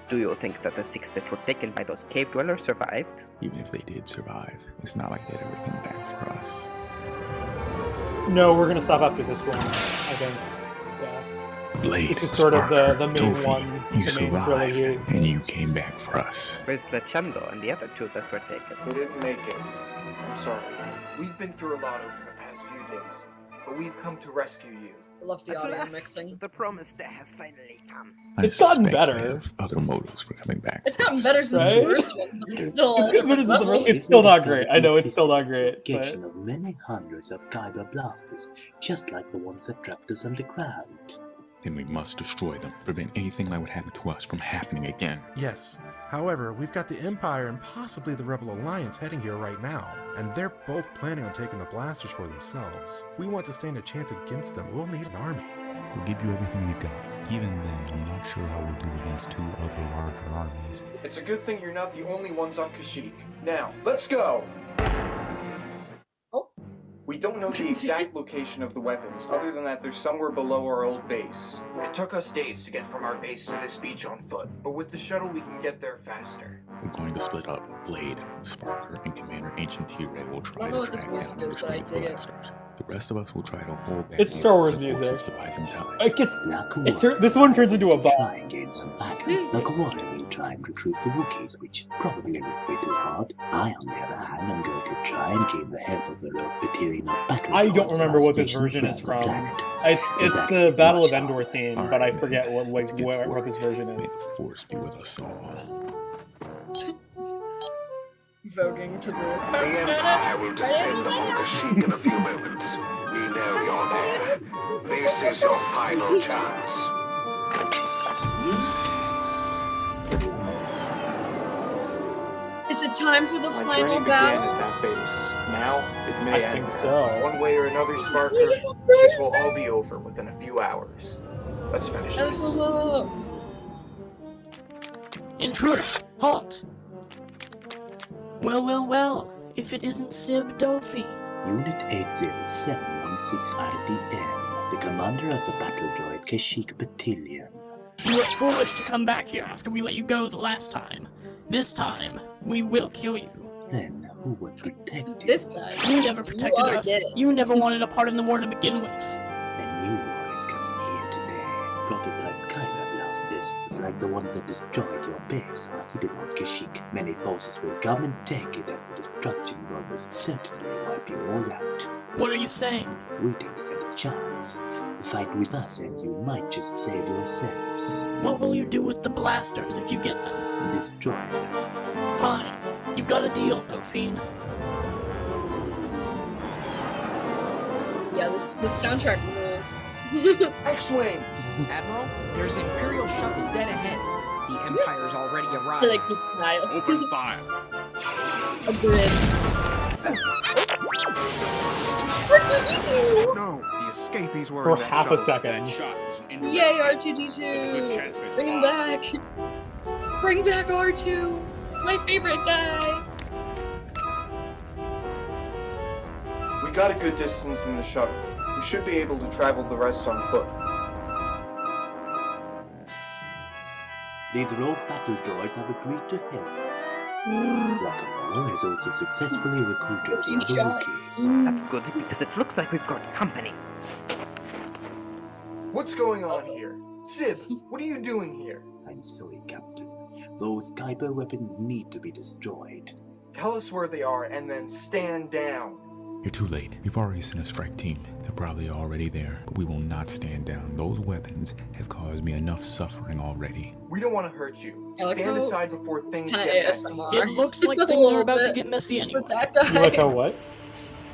Do you think that the 6 that were taken by those cave dwellers survived? Even if they did survive, it's not like they'd ever come back for us. No, we're gonna stop after this one, I think. Yeah. Blade, This is sort of Sparker, the main Tofi, one. you the main survived, trilogy. and you came back for us. Where's Lechando and the other 2 that were taken? They didn't make it. I'm sorry. We've been through a lot over the past few days, but we've come to rescue you. I love the At audio last, mixing. The promised day has finally come. I It's gotten suspect better. they have other motives for coming back. It's for gotten us. better since Right? the first one, but it's still It's different good as the levels. first- It's still not great. I know it's still not great, but Location of many hundreds of Kyber blasters, just like the ones that trapped us underground. Then we must destroy them, prevent anything like what happened to us from happening again. Yes. However, we've got the Empire and possibly the Rebel Alliance heading here right now, and they're both planning on taking the blasters for themselves. We want to stand a chance against them. We'll need an army. We'll give you everything we've got. Even then, I'm not sure how we'll do against 2 other larger armies. It's a good thing you're not the only ones on Kashyyyk. Now, let's go! Oh. We don't know the exact location of the weapons, other than that they're somewhere below our old base. It took us days to get from our base to this beach on foot, but with the shuttle we can get there faster. We're going to split up. Blade, Sparker, and Commander Ancient T-Ray will try I don't to know what this track music down and is, but I destroy dig the it. blasters. The rest of us will try to hold back. It's Star Wars the music. forces to buy them time. It gets. Like This one turns into a bomb. try and gain some backers. Nakawata will try and recruit the Wookiees, which probably won't be too hard. I, on the other hand, am going to try and gain the help of the rogue battalion of battle I don't droids that remember are what this stationed version is around the from. planet. It's the Battle of Endor theme, but I forget what this version May is. the force be with us all. Voguing to the... The Empire will descend upon Kashyyyk in a few moments. We know you're there. This is your final chance. Is it time for the My final journey began battle? at that base. Now, it may I end. think so. One way or another, Sparker, this will all be over within a few hours. Let's finish this. Hello. Intruder, halt! Well, if it isn't Sib Dofi. Unit 80716 RDM, the commander of the battle droid Kashyyyk Battalion. You were foolish to come back here after we let you go the last time. This time, we will kill you. Then who would protect you? This guy. You never protected already us. did it. You never wanted a part in the war to begin with. A new war is coming here today. Prototype Kyber blasters, just like the ones that destroyed your base, are hidden on Kashyyyk. Many forces will come and take it, as the destruction will most certainly wipe you all out. What are you saying? We don't stand a chance. Fight with us and you might just save yourselves. What will you do with the blasters if you get them? Destroy them. Fine. You've got a deal, Dauphine. Yeah, this soundtrack rules. X-Wing! Admiral, there's an Imperial shuttle dead ahead. The Empire's already arrived. I like the smile. Open fire. A grid. R2-D2! No, the escapees were For in that half a shuttle. second. Yay, R2-D2! Bring him back! Bring back R2! My favorite guy! We got a good distance in the shuttle. We should be able to travel the rest on foot. These rogue battle droids have agreed to help us. Guacamole has also successfully recruited the other Wookiees. That's good, because it looks like we've got company. What's going on here? Sib, what are you doing here? I'm sorry, Captain. Those Kyber weapons need to be destroyed. Tell us where they are and then stand down. You're too late. We've already sent a strike team. They're probably already there, but we will not stand down. Those weapons have caused me enough suffering already. We don't want to hurt you. I like Stand how- aside before things Kinda get ASMR. messy. It looks like A things little are about to bit. get messy anyway. With that guy. You like how what?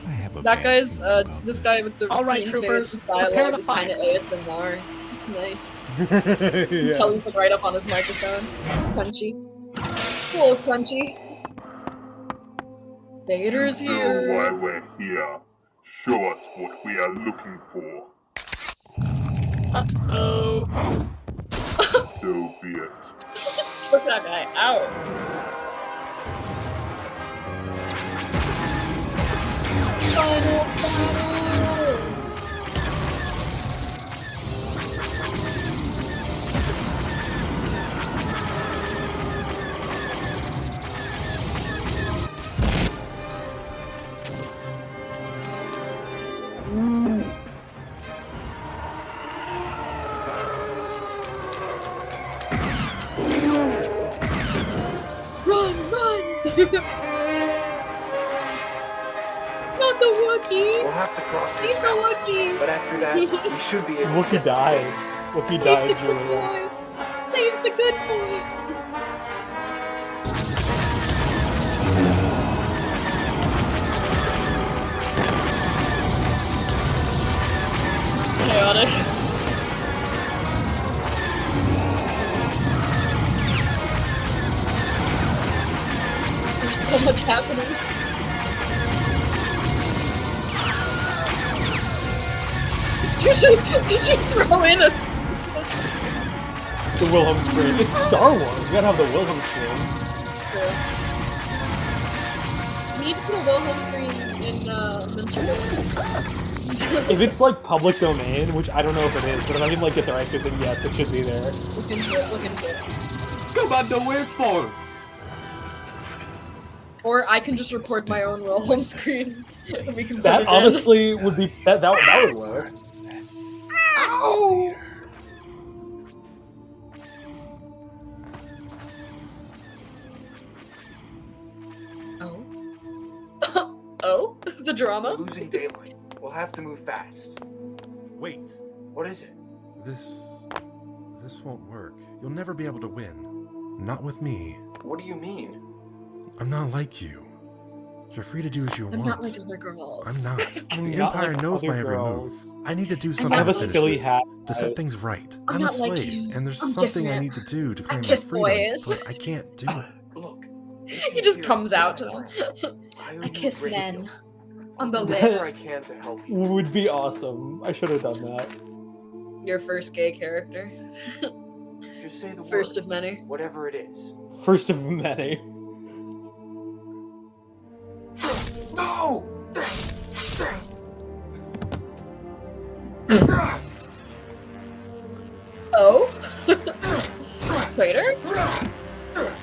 I have a That bad guy's, feeling about this guy with the All right, green troopers, face, his prepare dialogue to is fight. kinda ASMR. It's nice. Yeah. Until he's like right up on his microphone. Crunchy. It's a little crunchy. Vader's You know here. why we're here. Show us what we are looking for. Uh-oh. So be it. Took that guy out. Final battle! Run, run! Not the Wookiee! We'll have to cross Save this the mountain, Wookiee! but after that, we should be able to Wookiee get dies. the Wookiee Save dies, the good Julia. boy! Save the good boy! This is chaotic. There's so much happening. Did you throw in a The Wilhelm scream. It's Star Wars. You gotta have the Wilhelm scream. True. We need to put a Wilhelm screen in Menstrualverse. If it's like public domain, which I don't know if it is, but if I can like get the rights to it, then yes, it should be there. Look into it, look into it. Commander Wayfall! Or I can just record my own Wilhelm screen. And we can put That it honestly would be that would work. Ow! Oh? Oh? The drama? We're losing daylight. We'll have to move fast. Wait. What is it? This won't work. You'll never be able to win. Not with me. What do you mean? I'm not like you. You're free to do as you I'm want. not like other girls. I'm not. I'm The not Empire like knows other my every girls. move. I need to do I something have to a finish silly this, hat. to set things right. I'm I'm a not like slave, you. and there's I'm something I different. need to do to claim my kiss freedom, boys. but I can't do it. Look. He just comes out to them. I kiss men. On the Whatever I lips. can to help you. Would be awesome. I should have done that. Your first gay character. Just say the First word. of many. Whatever it is. First of many. No! Oh? Traitor? Yeah,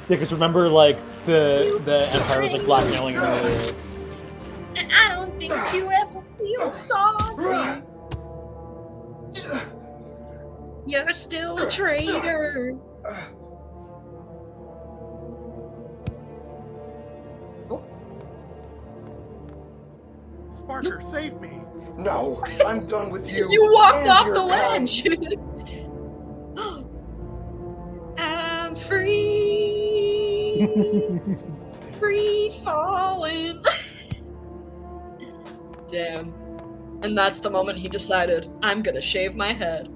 because remember, like the Empire was like blackmailing her earlier. I don't think you ever feel sorry. You're still a traitor. Sparker, save me! No, I'm done with you. You walked and off your the kind. ledge. I'm free, free falling. Damn. And that's the moment he decided, I'm gonna shave my head.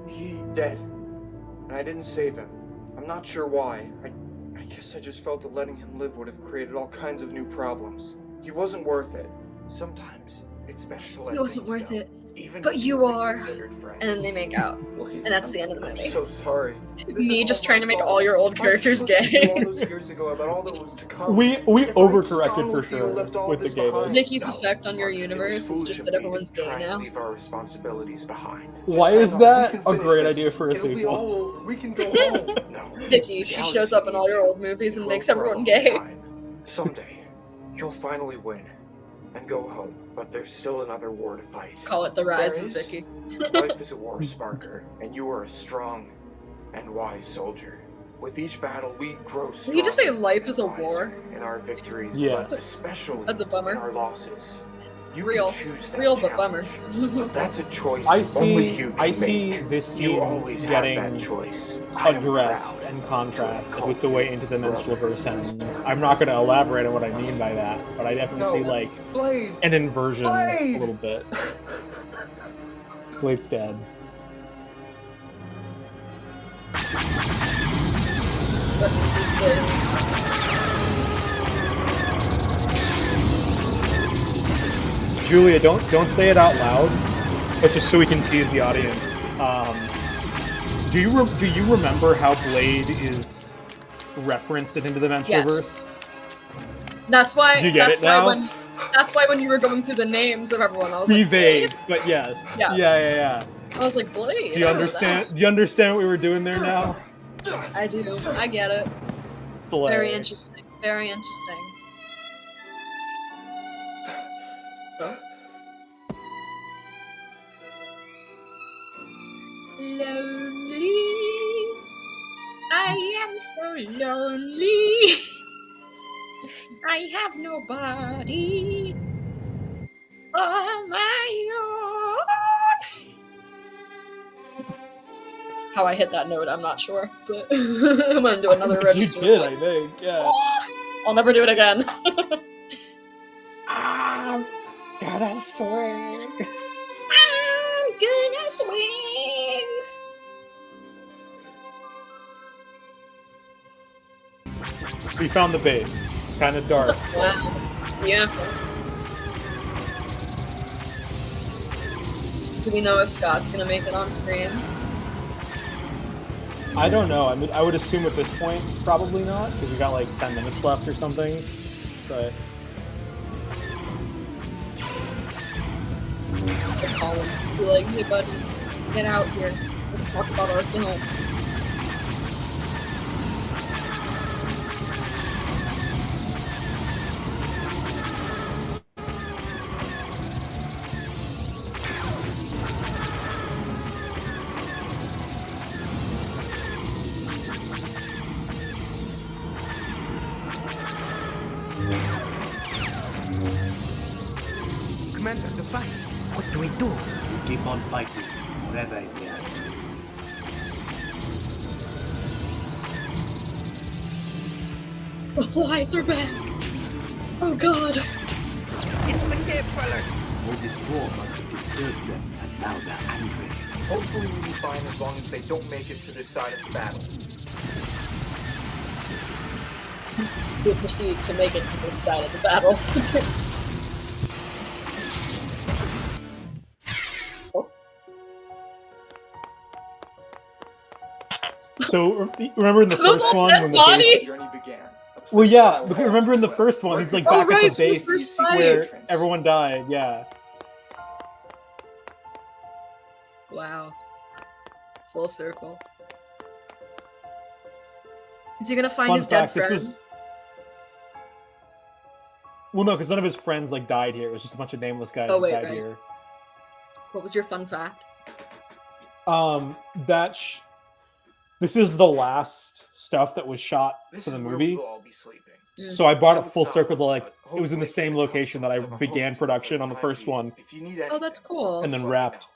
He dead. And I didn't save him. I'm not sure why. I guess I just felt that letting him live would have created all kinds of new problems. He wasn't worth it. Sometimes it's best to let He wasn't things worth go, it. even But if you they're are. considered friends. And then they make out. And that's the end of the movie. I'm so sorry. Me just trying to make all your old characters All gay. those years ago about all that was to come. We If I'd overcorrected gone for with you sure and left all with the this gayness. behind. Vicky's No, effect on your it was universe is foolish just of that me everyone's to gay try and now. leave our responsibilities behind. Why Just is hang on, we that can a finish great this. idea for a It'll be sequel? all over. We can go home. No. Vicky, she shows up in all your old movies and makes everyone gay. Someday, you'll finally win and go home. But there's still another war to fight. Call it the rise There of is. Vicky. Life is a war, Sparker, and you are a strong and wise soldier. With each battle, we grow stronger. Did you just say life is a war? In our victories, Yes. but especially That's a bummer. in our losses. You Real. can choose that Real but bummer. challenge. That's a choice I only see. you can I see make. this You scene always getting have that choice. I am addressed proud and contrasted call with the way Into the Menstrualverse ends. I'm not going to elaborate on what I mean by that, but I definitely see like Blade. an inversion Blade! a little bit. Blade's dead. Rest in peace, Blade. Julia, don't say it out loud, but just so we can tease the audience. Do you remember how Blade is referenced in Into the Menstrualverse? That's why. Do you get That's it why now? That's why when you were going through the names of everyone, I was Be like, vague, Blade? but yes. Yeah. Yeah. I was like, Blade. Do you I don't know understand? Do you understand what we were doing there now? that. I do. I get it. It's Very hilarious. interesting. Very interesting. Huh? Lonely. I am so lonely. I have nobody on my own. How I hit that note, I'm not sure, but I'm gonna do another You register. did, I think. Yeah. I'll never do it again. I'm gonna swing. I'm gonna swing. We found the base. Kind of dark. Wow. Beautiful. Do we know if Scott's gonna make it on screen? I don't know. I mean, I would assume at this point, probably not, because we got like 10 minutes left or something. But I'll call him. Be like, hey buddy, get out here. Let's talk about our film. Commander, the fight. What do we do? We keep on fighting forever if we have to. The flies are back. Oh god. It's the cave dwellers. All this war must have disturbed them, and now they're angry. Hopefully we'll be fine as long as they don't make it to this side of the battle. We'll proceed to make it to this side of the battle. so remember in the Those first all one dead when the bodies? base. Well, yeah. But remember in the first one, he's like Oh, back right, at for the the base first fight. where everyone died. Yeah. Wow. Full circle. Is he gonna find Fun his dead fact, this friends? was- Well, no, because none of his friends like died here. It was just a bunch of nameless guys Oh, that wait, died right. here. What was your fun fact? That This is the last stuff that was shot This for the is where movie. we'll all be sleeping. So I brought it Don't full stop circle to us, like but it was in the same location that I began production on the first one, If you need Oh, that's cool. and then wrapped.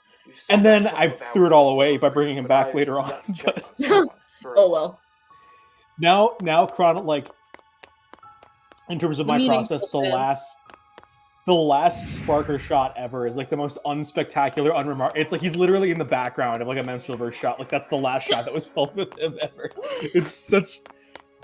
And then I threw it all away by bringing him back later on. But Oh well. now like in terms of The my meaning's process, still stands. the last Sparker shot ever is like the most unspectacular, unremarkable. It's like he's literally in the background of like a Menstrualverse shot. Like that's the last shot that was filmed with him ever. It's such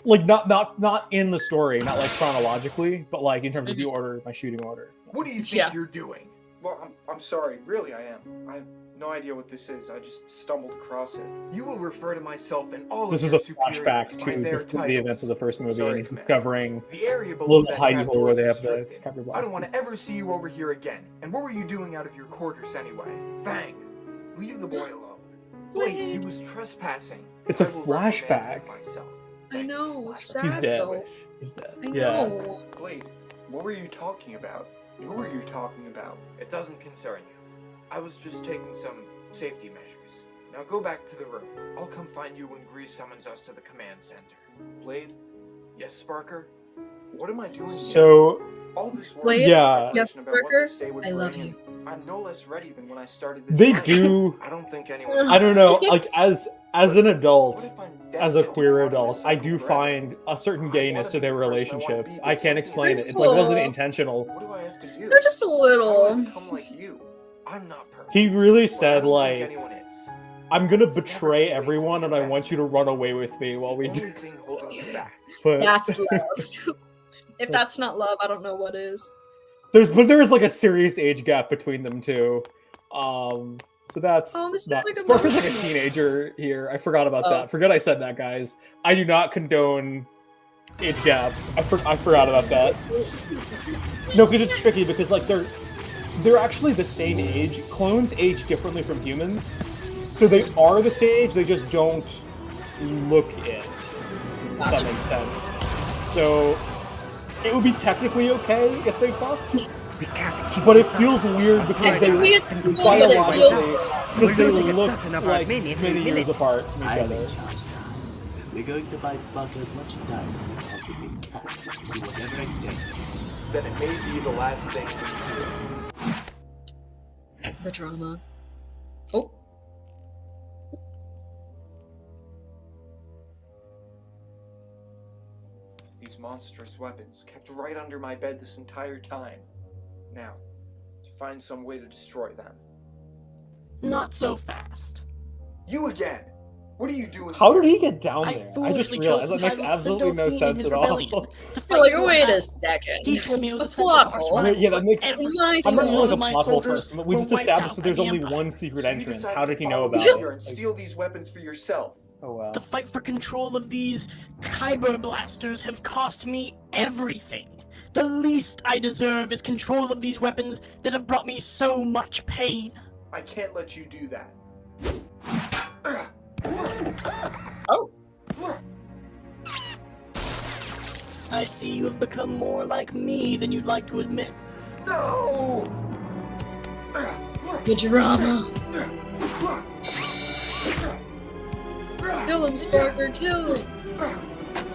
like not in the story, not like chronologically, but like in terms of the order, my shooting order. What do you think you're doing? Well, I'm sorry. Really, I am. I have no idea what this is. I just stumbled across it. You will refer to myself and all This of is your a flashback superiors by to their the titles. events of the first movie, Sorry, and he's Commander. discovering The area below little that hidey trap hole where door they is have the restricted. Kyber I blast. don't want to ever see you over here again. And what were you doing out of your quarters anyway? Fang, leave the boy alone. Wait, he was trespassing. It's a I will reprimand flashback. him myself. I know. Sad He's dead. though. He's dead. I Yeah. know. Blade, what were you talking about? Who were you talking about? It doesn't concern you. I was just taking some safety measures. Now go back to the room. I'll come find you when Grease summons us to the command center. Blade? Yes, Sparker? What am I doing here? So All this work Blade? Yeah. Yes, about what Sparker? this day would I love bring, you. and I'm no less ready than when I started this They fight. do. I don't think anyone I don't know. Like as an adult, as a queer adult, I do find a certain gayness to their relationship. I can't explain it. It like wasn't intentional. What do I have to do? They're just a little. Come like you. I'm not perfect. He really said Well, I don't like, think anyone is. "I'm gonna betray everyone, and I want you to run away with me while we do." Only thing holding you back. But That's love. If that's not love, I don't know what is. there is like a serious age gap between them too. So that's Oh, this is that. like a Sparker's like a emotional. teenager here. I forgot about Oh. that. Forget I said that, guys. I do not condone age gaps. I forgot about that. No, because it's tricky because like they're actually the same age. Clones age differently from humans, so they are the same age. They just don't look it. If that makes sense. So it would be technically okay if they fucked. But it feels weird because Technically, they it's cool, but it feels because they losing a look dozen of our like men every many years minute. apart from each I'm other. in charge now. We're going to buy Spark as much time as we possibly can. Do whatever it takes. Then it may be the last thing we do. The drama. Oh. These monstrous weapons kept right under my bed this entire time. Now, to find some way to destroy them. Not so fast. You again! What are you doing? How did he get down I there? I just foolishly realized chose that to makes side with absolutely no Sindofine in sense his at rebellion all. to You're fight like, for wait a battle. second. He told me it was The essential plot to our hole. survival, Yeah, that but makes. every My I'm not single like one a of my plot hole soldiers person, but we were just wiped established out that by there's the only Empire. one secret So you entrance. decided How to did he know follow about me it? here and steal these weapons for yourself. Oh wow. The fight for control of these Kyber blasters have cost me everything. The least I deserve is control of these weapons that have brought me so much pain. I can't let you do that. Oh. I see you have become more like me than you'd like to admit. No! The drama. Kill him, Sparker, kill him.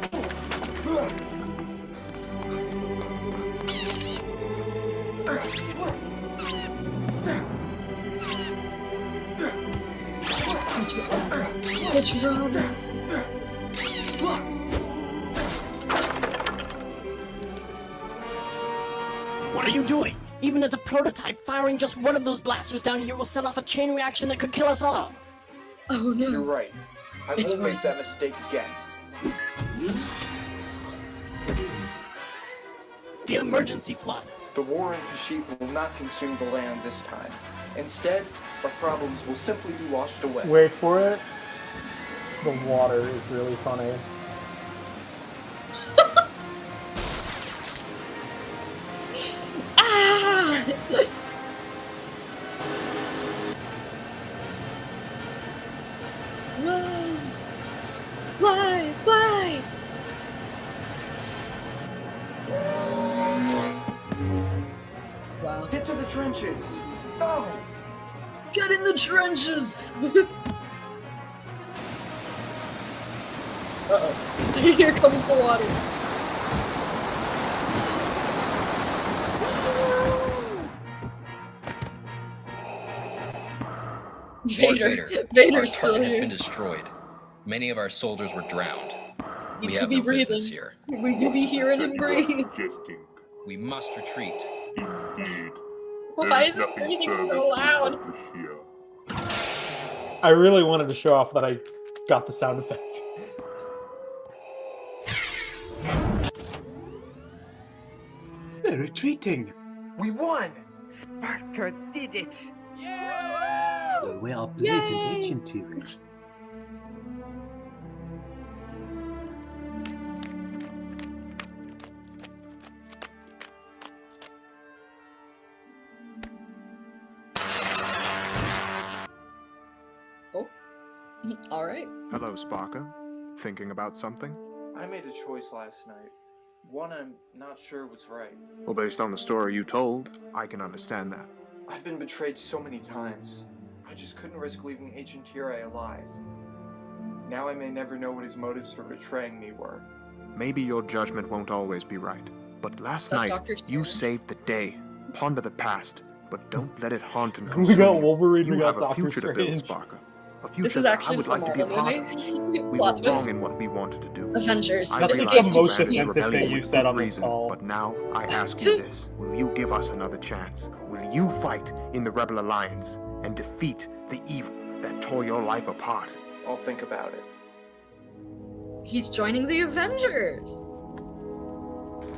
The drama. What are you doing? Even as a prototype, firing just one of those blasters down here will set off a chain reaction that could kill us all. Oh no. You're right. I It's won't make worth that mistake again. The emergency flood. The war in Kashyyyk will not consume the land this time. Instead, our problems will simply be washed away. Wait for it. The water is really funny. Ah! Run! Fly! Fly! Wow. Get to the trenches! Oh! Get in the trenches! Uh-oh. Here comes the water. Lord Vader's our still turret has here. been destroyed. Many of our soldiers were drowned. He We could have be no business breathing. here. We could be hearing him breathe. We must retreat. Indeed. Why is his breathing so loud? I really wanted to show off that I got the sound effect. They're retreating. We won! Sparker did it! Well, we are blatant agent to it. Oh. Alright. Hello, Sparker. Thinking about something? I made a choice last night. One I'm not sure was right. Well, based on the story you told, I can understand that. I've been betrayed so many times. I just couldn't risk leaving Agent Hirai alive. Now I may never know what his motives for betraying me were. Maybe your judgment won't always be right, but last That night Dr. you Strange? saved the day. Ponder the past, but don't let it haunt and We consume got you. Wolverine, You we have got a Doctor future to build, Strange. Sparker. A This future is that I actually would just a like to be a Marvel part movie. of. We Plot were twist. wrong in what we wanted to do. Avengers. I That's realize the you most planned this offensive thing rebellion you've with said good on this reason, call. but now I ask you this. Will you give us another chance? Will you fight in the Rebel Alliance and defeat the evil that tore your life apart? I'll think about it. He's joining the Avengers.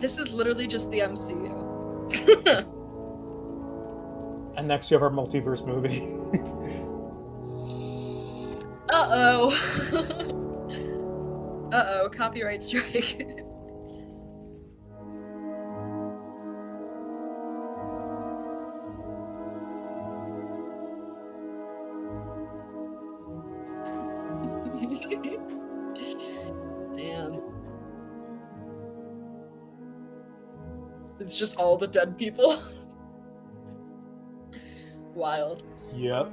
This is literally just the MCU. And next you have our multiverse movie. Uh-oh. Uh-oh, copyright strike. Damn. It's just all the dead people. Wild. Yep.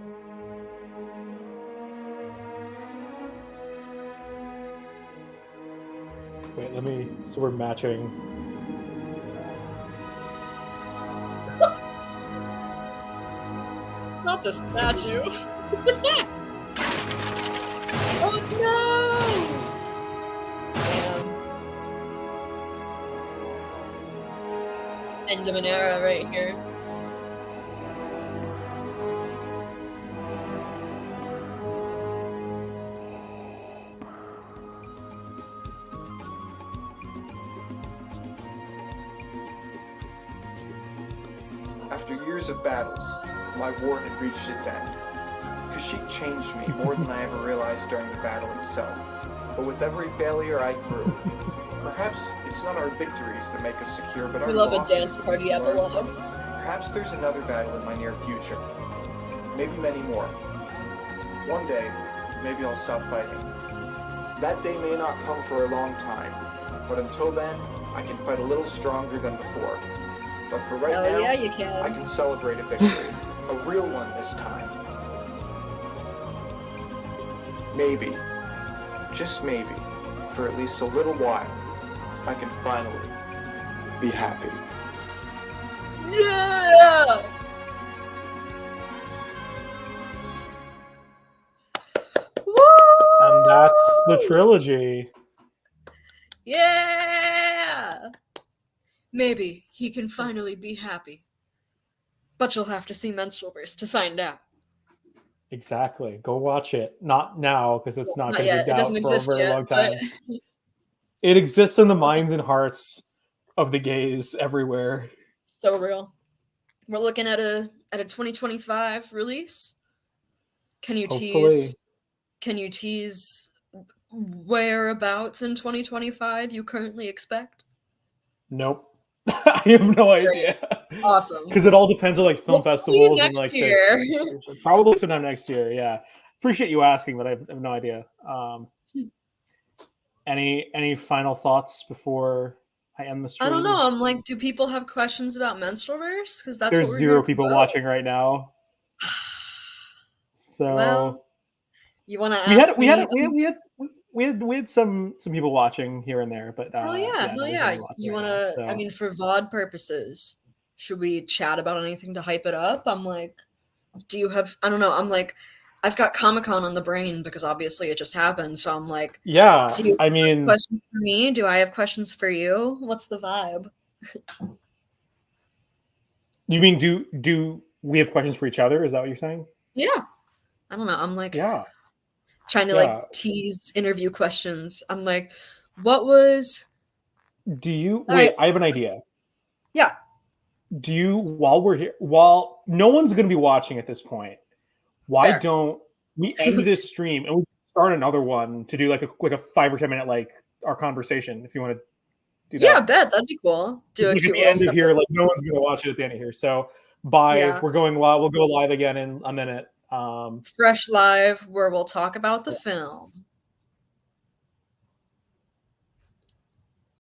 Wait, let me. So we're matching. Not the statue. Oh no! Damn. End of an era right here. After years of battles, my war had reached its end. Kashyyyk changed me more than I ever realized during the battle itself. But with every failure, I grew. Perhaps it's not our victories that make us secure, but our We love a losses dance that party we learn. epilogue. Perhaps there's another battle in my near future. Maybe many more. One day, maybe I'll stop fighting. That day may not come for a long time, but until then, I can fight a little stronger than before. But for right Hell now, yeah, you can. I can celebrate a victory. A real one this time. Maybe, just maybe, for at least a little while, I can finally be happy. Yeah! Woo! And that's the trilogy. Yeah! Maybe he can finally be happy. But you'll have to see Menstrualverse to find out. Exactly. Go watch it. Not now, because it's not Not going to yet. be It out doesn't for a exist very yet, long but time. It exists in the minds and hearts of the gays everywhere. so real. We're looking at a 2025 release. Can you Hopefully. tease whereabouts in 2025 you currently expect? Nope. I have no idea. Awesome. Because it all depends on like film We'll see festivals you and next like year. probably sometime next year. Yeah. Appreciate you asking, but I have no idea. Any final thoughts before I end the stream? I don't know. I'm like, do people have questions about Menstrualverse? Because that's There's what we're zero here to people promote. watching right now. So Well, you want to we ask had me? we had some people watching here and there, but Hell yeah, hell nobody's yeah. really watching You right wanna? now, I so. mean, for VOD purposes, should we chat about anything to hype it up? I'm like, do you have? I don't know. I'm like, I've got Comic-Con on the brain because obviously it just happened. So I'm like, Yeah, do you I have mean, questions for me? Do I have questions for you? What's the vibe? you mean do we have questions for each other? Is that what you're saying? Yeah. I don't know. I'm like Yeah. trying to Yeah. like tease interview questions. I'm like, what was? Do you All wait? right. I have an idea. Yeah. Do you while we're here, while no one's going to be watching at this point, why Fair. don't we end this stream and we start another one to do like a 5 or 10 minute like our conversation if you want to do Yeah, that. bet that'd be cool. Do a Like at cute the little end of separate. here, like no one's going to watch it at the end of here. So Yeah. we're going live. We'll go live again in a minute. Fresh live where we'll talk about the film.